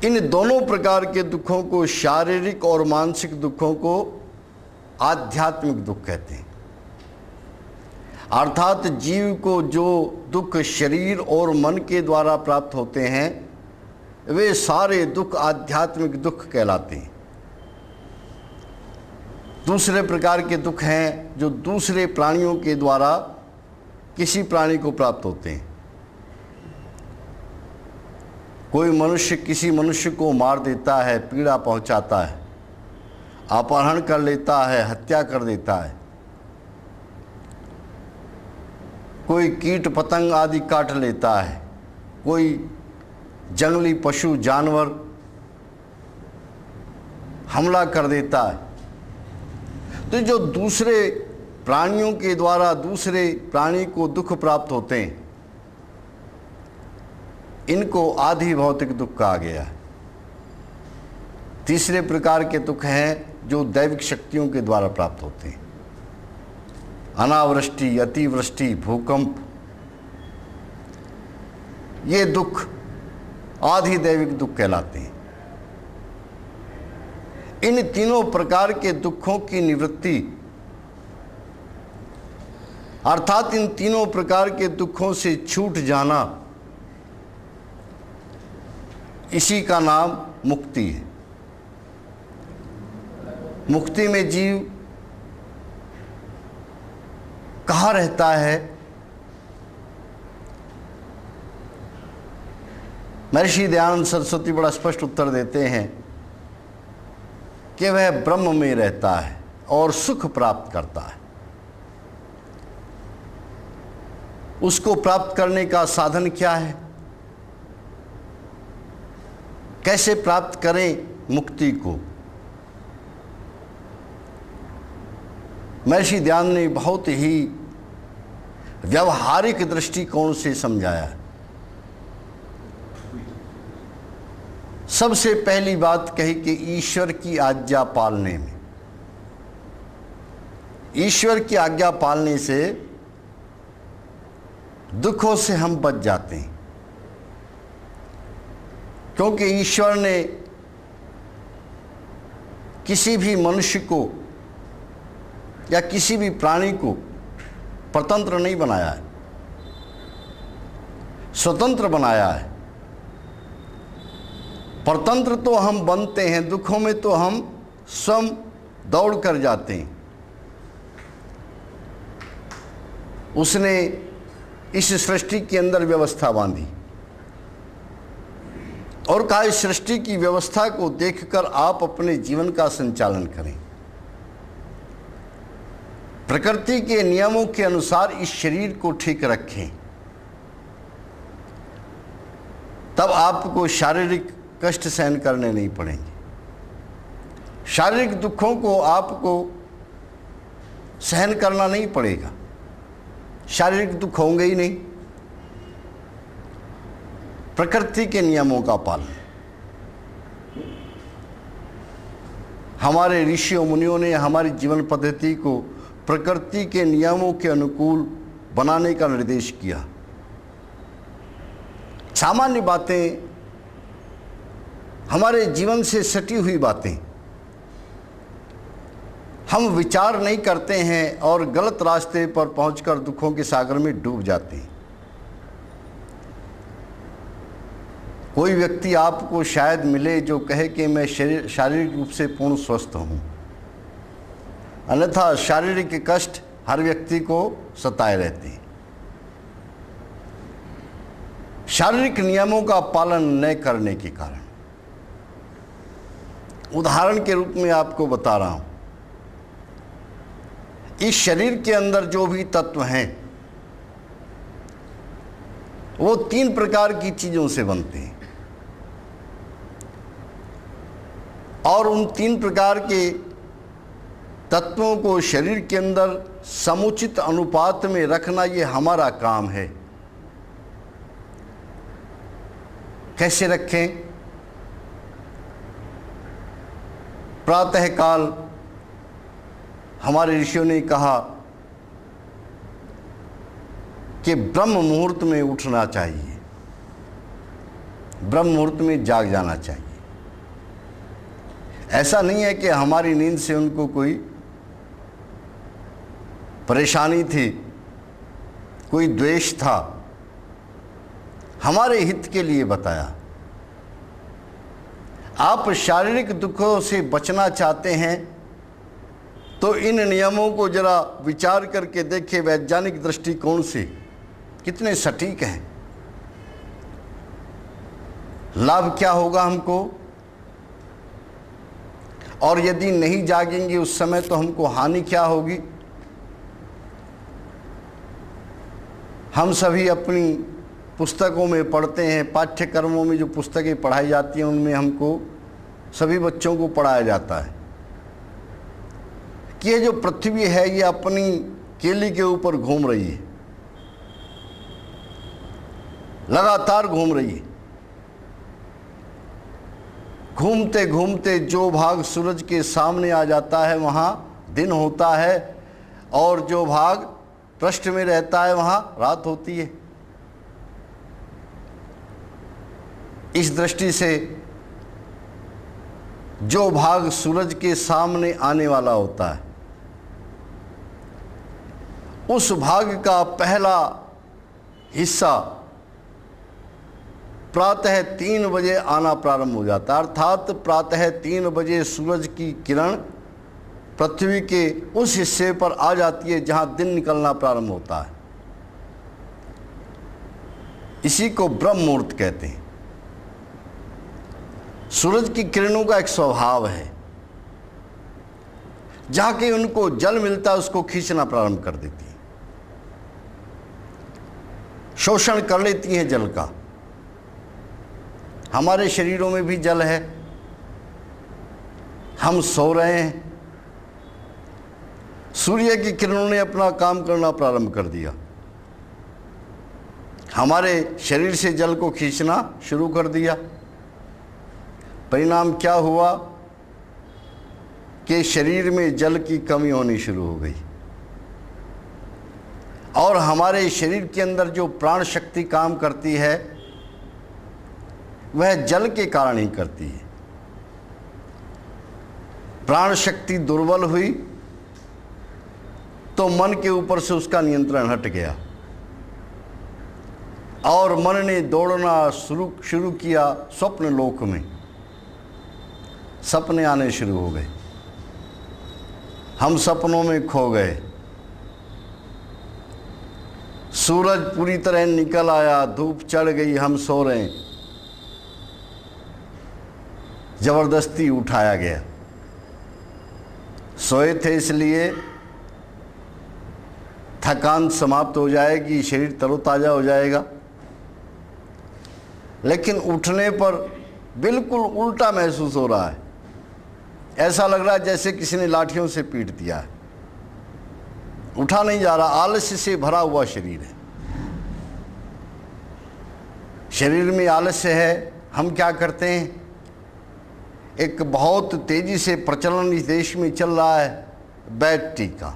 S1: इन दोनों प्रकार के दुखों को, शारीरिक और मानसिक दुखों को आध्यात्मिक दुख कहते हैं। अर्थात जीव को जो दुख शरीर और मन के द्वारा प्राप्त होते हैं वे सारे दुख आध्यात्मिक दुख कहलाते हैं। दूसरे प्रकार के दुख हैं जो दूसरे प्राणियों के द्वारा किसी प्राणी को प्राप्त होते हैं। कोई मनुष्य किसी मनुष्य को मार देता है, पीड़ा पहुंचाता है, अपहरण कर लेता है, हत्या कर देता है। कोई कीट पतंग आदि काट लेता है, कोई जंगली पशु जानवर हमला कर देता है। तो जो दूसरे प्राणियों के द्वारा दूसरे प्राणी को दुख प्राप्त होते हैं इनको आधि भौतिक दुख कहा गया है। तीसरे प्रकार के दुख हैं जो दैविक शक्तियों के द्वारा प्राप्त होते हैं। अनावृष्टि, अतिवृष्टि, भूकंप, ये दुख आधि दैविक दुख कहलाते हैं। इन 3 प्रकार के दुखों की निवृत्ति अर्थात इन 3 प्रकार के दुखों से छूट जाना, इसी का नाम मुक्ति है। मुक्ति में जीव कहाँ रहता है? महर्षि दयानंद सरस्वती बड़ा स्पष्ट उत्तर देते हैं कि वह ब्रह्म में रहता है और सुख प्राप्त करता है। उसको प्राप्त करने का साधन क्या है? कैसे प्राप्त करें मुक्ति को? महर्षि दयानंद ने बहुत ही व्यवहारिक दृष्टिकोण से समझाया है। सबसे पहली बात कही कि ईश्वर की आज्ञा पालने में, ईश्वर की आज्ञा पालने से दुखों से हम बच जाते हैं, क्योंकि ईश्वर ने किसी भी मनुष्य को या किसी भी प्राणी को परतंत्र नहीं बनाया है, स्वतंत्र बनाया है। परतंत्र तो हम बनते हैं, दुखों में तो हम स्वयं दौड़ कर जाते हैं। उसने इस सृष्टि के अंदर व्यवस्था बांधी और कहा इस सृष्टि की व्यवस्था को देखकर आप अपने जीवन का संचालन करें, प्रकृति के नियमों के अनुसार इस शरीर को ठीक रखें, तब आपको शारीरिक कष्ट सहन करने नहीं पड़ेंगे। शारीरिक दुखों को आपको सहन करना नहीं पड़ेगा, शारीरिक दुख होंगे ही नहीं। प्रकृति के नियमों का पालन, हमारे ऋषियों मुनियों ने हमारी जीवन पद्धति को प्रकृति के नियमों के अनुकूल बनाने का निर्देश किया। सामान्य बातें, हमारे जीवन से सटी हुई बातें हम विचार नहीं करते हैं और गलत रास्ते पर पहुंचकर दुखों के सागर में डूब जाते हैं। कोई व्यक्ति आपको शायद मिले जो कहे कि मैं शारीरिक रूप से पूर्ण स्वस्थ हूं, अन्यथा शारीरिक कष्ट हर व्यक्ति को सताए रहते हैं। शारीरिक नियमों का पालन न करने के कारण, उदाहरण के रूप में आपको बता रहा हूं, इस शरीर के अंदर जो भी तत्व हैं वो 3 प्रकार की चीजों से बनते हैं और उन 3 प्रकार के तत्वों को शरीर के अंदर समुचित अनुपात में रखना ये हमारा काम है। कैसे रखें? प्रातःकाल हमारे ऋषियों ने कहा कि ब्रह्म मुहूर्त में उठना चाहिए, ब्रह्म मुहूर्त में जाग जाना चाहिए। ऐसा नहीं है कि हमारी नींद से उनको कोई परेशानी थी, कोई द्वेष था, हमारे हित के लिए बताया। आप शारीरिक दुखों से बचना चाहते हैं तो इन नियमों को जरा विचार करके देखें वैज्ञानिक दृष्टिकोण से कितने सटीक हैं। लाभ क्या होगा हमको, और यदि नहीं जागेंगे उस समय तो हमको हानि क्या होगी। हम सभी अपनी पुस्तकों में पढ़ते हैं, पाठ्यक्रमों में जो पुस्तकें पढ़ाई जाती हैं उनमें हमको सभी बच्चों को पढ़ाया जाता है कि ये जो पृथ्वी है ये अपनी केली के ऊपर घूम रही है, लगातार घूम रही है। घूमते घूमते जो भाग सूरज के सामने आ जाता है वहाँ दिन होता है और जो भाग पृष्ठ में रहता है वहाँ रात होती है। इस दृष्टि से जो भाग सूरज के सामने आने वाला होता है उस भाग का पहला हिस्सा प्रातः 3 बजे आना प्रारंभ हो जाता है, अर्थात प्रातः 3 बजे सूरज की किरण पृथ्वी के उस हिस्से पर आ जाती है जहां दिन निकलना प्रारंभ होता है। इसी को ब्रह्म मुहूर्त कहते हैं। सूरज की किरणों का एक स्वभाव है, जहां के उनको जल मिलता है उसको खींचना प्रारंभ कर देती है, शोषण कर लेती हैं जल का। हमारे शरीरों में भी जल है, हम सो रहे हैं, सूर्य की किरणों ने अपना काम करना प्रारंभ कर दिया, हमारे शरीर से जल को खींचना शुरू कर दिया। परिणाम क्या हुआ कि शरीर में जल की कमी होनी शुरू हो गई और हमारे शरीर के अंदर जो प्राण शक्ति काम करती है वह जल के कारण ही करती है। प्राण शक्ति दुर्बल हुई तो मन के ऊपर से उसका नियंत्रण हट गया और मन ने दौड़ना शुरू किया स्वप्न लोक में। सपने आने शुरू हो गए, हम सपनों में खो गए। सूरज पूरी तरह निकल आया, धूप चढ़ गई, हम सो रहे हैं। जबरदस्ती उठाया गया। सोए थे इसलिए थकान समाप्त हो जाएगी, शरीर तरोताजा हो जाएगा, लेकिन उठने पर बिल्कुल उल्टा महसूस हो रहा है। ऐसा लग रहा है जैसे किसी ने लाठियों से पीट दिया है। उठा नहीं जा रहा, आलस्य से भरा हुआ शरीर है। शरीर में आलस्य है। हम क्या करते हैं, एक बहुत तेजी से प्रचलन इस देश में चल रहा है बेड टी का।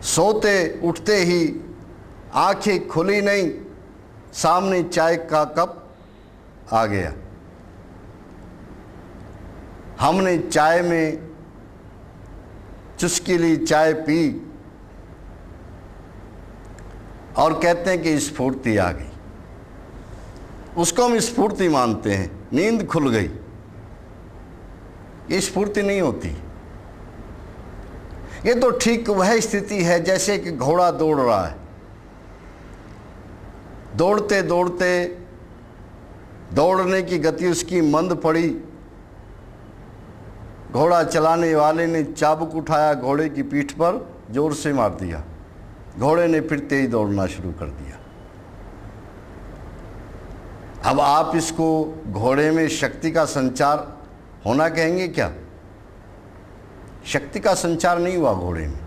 S1: सोते उठते ही आंखें खुली नहीं, सामने चाय का कप आ गया। हमने चाय में चुस्की ली, चाय पी और कहते हैं कि स्फूर्ति आ गई। उसको हम स्फूर्ति मानते हैं। नींद खुल गई, ये स्फूर्ति नहीं होती। ये तो ठीक वह स्थिति है जैसे कि घोड़ा दौड़ रहा है। दौड़ते दौड़ते दौड़ने की गति उसकी मंद पड़ी। घोड़ा चलाने वाले ने चाबुक उठाया, घोड़े की पीठ पर जोर से मार दिया। घोड़े ने फिर तेज दौड़ना शुरू कर दिया। अब आप इसको घोड़े में शक्ति का संचार होना कहेंगे क्या? शक्ति का संचार नहीं हुआ घोड़े में।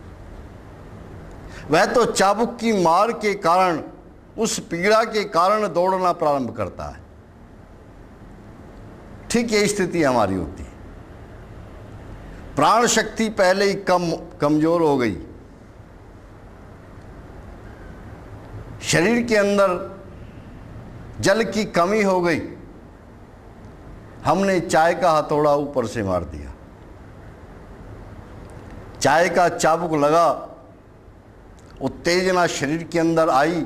S1: वह तो चाबुक की मार के कारण, उस पीड़ा के कारण दौड़ना प्रारंभ करता है। ठीक यही स्थिति हमारी होती है। प्राण शक्ति पहले ही कमजोर हो गई। शरीर के अंदर जल की कमी हो गई। हमने चाय का हथौड़ा ऊपर से मार दिया। चाय का चाबुक लगा, उत्तेजना शरीर के अंदर आई।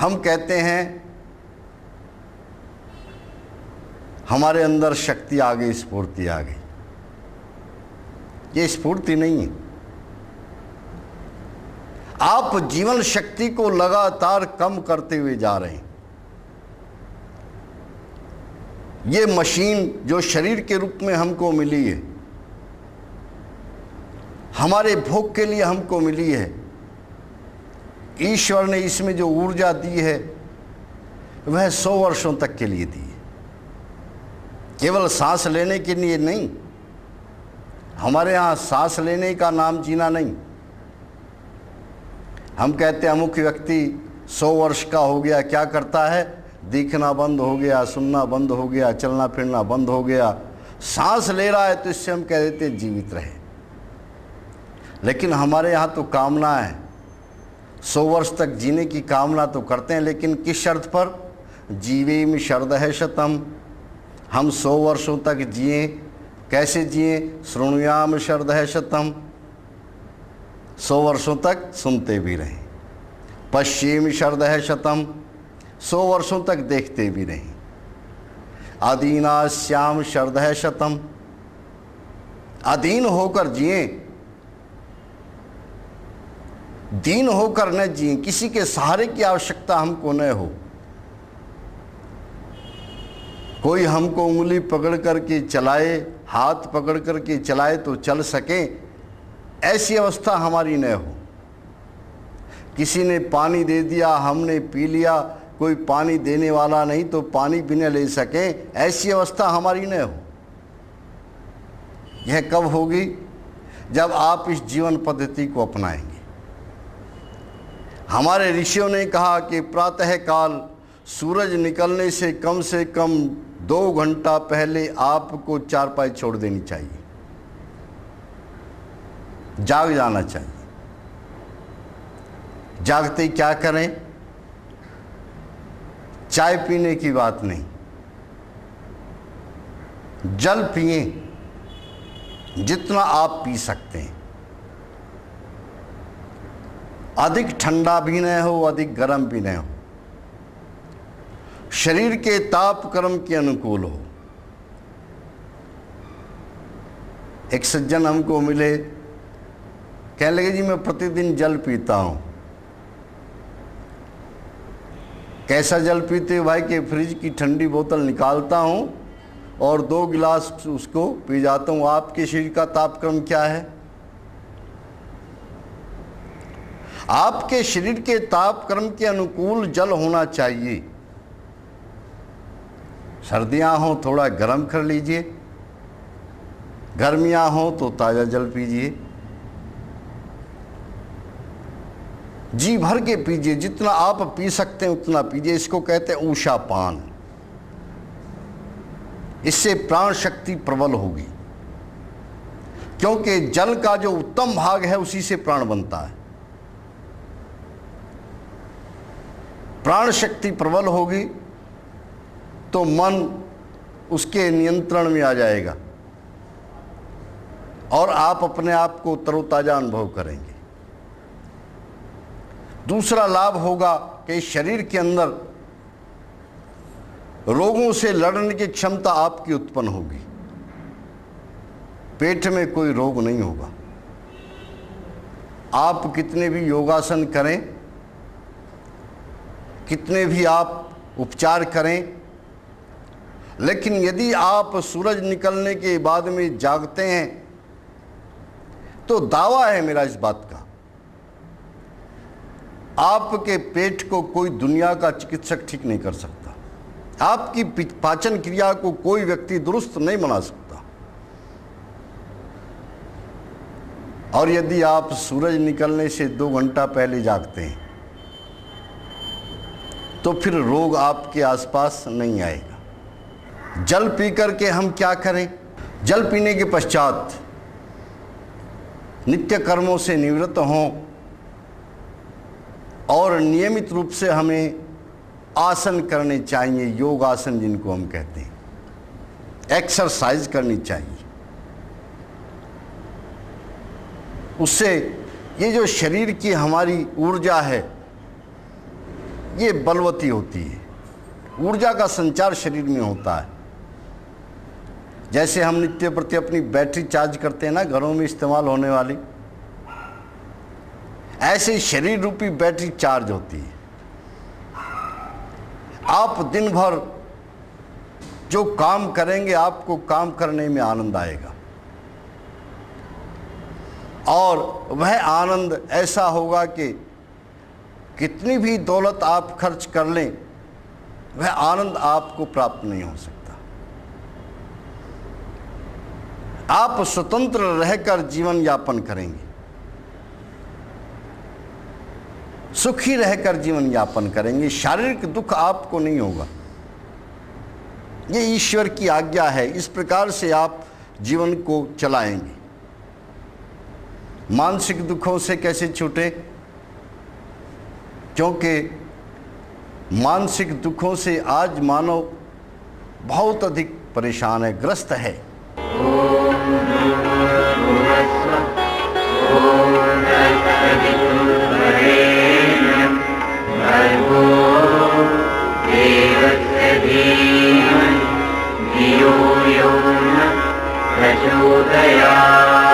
S1: हम कहते हैं हमारे अंदर शक्ति आ गई, स्फूर्ति आ गई। ये स्फूर्ति नहीं है। आप जीवन शक्ति को लगातार कम करते हुए जा रहे हैं। ये मशीन जो शरीर के रूप में हमको मिली है, हमारे भोग के लिए हमको मिली है, ईश्वर ने इसमें जो ऊर्जा दी है वह 100 वर्षों तक के लिए दी है। केवल सांस लेने के लिए नहीं। हमारे यहाँ सांस लेने का नाम जीना नहीं। हम कहते हैं अमुक व्यक्ति 100 वर्ष का हो गया, क्या करता है? दिखना बंद हो गया, सुनना बंद हो गया, चलना फिरना बंद हो गया, सांस ले रहा है, तो इससे हम कह देते जीवित रहे। लेकिन हमारे यहाँ तो कामना है, 100 वर्ष तक जीने की कामना तो करते हैं, लेकिन किस शर्त पर? जीवेम शरदः शतम। हम 100 वर्षों तक जिए। कैसे जिए? शृणुयाम शरदः शतम। 100 वर्षों तक सुनते भी रहें। पश्येम शरदः शतम। 100 वर्षों तक देखते भी रहें। अधीनास्याम शरदः शतम। अधीन होकर जिए, दीन होकर न जिए। किसी के सहारे की आवश्यकता हमको न हो। कोई हमको उंगली पकड़ करके चलाए, हाथ पकड़ करके चलाए तो चल सके, ऐसी अवस्था हमारी न हो। किसी ने पानी दे दिया, हमने पी लिया, कोई पानी देने वाला नहीं तो पानी भी न ले सके, ऐसी अवस्था हमारी न हो। यह कब होगी? जब आप इस जीवन पद्धति को अपनाएंगे। हमारे ऋषियों ने कहा कि प्रातः काल सूरज निकलने से कम 2 घंटा पहले आपको चारपाई छोड़ देनी चाहिए, जाग जाना चाहिए। जागते ही क्या करें? चाय पीने की बात नहीं, जल पिए जितना आप पी सकते हैं। अधिक ठंडा भी न हो, अधिक गर्म भी न हो, शरीर के ताप कर्म के अनुकूल हो। एक सज्जन हमको मिले, कहने लगे जी मैं प्रतिदिन जल पीता हूं। कैसा जल पीते हो भाई? कि फ्रिज की ठंडी बोतल निकालता हूं और 2 गिलास उसको पी जाता हूं। आपके शरीर का तापक्रम क्या है? आपके शरीर के तापक्रम के अनुकूल जल होना चाहिए। सर्दियां हो थोड़ा गर्म कर लीजिए, गर्मियां हो तो ताज़ा जल पीजिए, जी भर के पीजिए, जितना आप पी सकते हैं उतना पीजिए। इसको कहते हैं ऊषा पान। इससे प्राण शक्ति प्रबल होगी, क्योंकि जल का जो उत्तम भाग है उसी से प्राण बनता है। प्राण शक्ति प्रबल होगी तो मन उसके नियंत्रण में आ जाएगा और आप अपने आप को तरोताजा अनुभव करेंगे। दूसरा लाभ होगा कि शरीर के अंदर रोगों से लड़ने की क्षमता आपकी उत्पन्न होगी। पेट में कोई रोग नहीं होगा। आप कितने भी योगासन करें, कितने भी आप उपचार करें, लेकिन यदि आप सूरज निकलने के बाद में जागते हैं तो दावा है मेरा इस बात का, आपके पेट को कोई दुनिया का चिकित्सक ठीक नहीं कर सकता। आपकी पाचन क्रिया को कोई व्यक्ति दुरुस्त नहीं बना सकता। और यदि आप सूरज निकलने से 2 घंटा पहले जागते हैं तो फिर रोग आपके आसपास नहीं आएगा। जल पी करके हम क्या करें? जल पीने के पश्चात नित्य कर्मों से निवृत्त हों और नियमित रूप से हमें आसन करने चाहिए, योग आसन जिनको हम कहते हैं, एक्सरसाइज करनी चाहिए। उससे ये जो शरीर की हमारी ऊर्जा है ये बलवती होती है। ऊर्जा का संचार शरीर में होता है। जैसे हम नित्य प्रति अपनी बैटरी चार्ज करते हैं ना, घरों में इस्तेमाल होने वाली, ऐसे ही शरीर रूपी बैटरी चार्ज होती है। आप दिन भर जो काम करेंगे आपको काम करने में आनंद आएगा और वह आनंद ऐसा होगा कि कितनी भी दौलत आप खर्च कर लें वह आनंद आपको प्राप्त नहीं हो सकता। आप स्वतंत्र रहकर जीवन यापन करेंगे, सुखी रहकर जीवन यापन करेंगे, शारीरिक दुख आपको नहीं होगा। ये ईश्वर की आज्ञा है, इस प्रकार से आप जीवन को चलाएंगे। मानसिक दुखों से कैसे छूटे? क्योंकि मानसिक दुखों से आज मानव बहुत अधिक परेशान है, ग्रस्त है।
S2: प्रचोदयात्।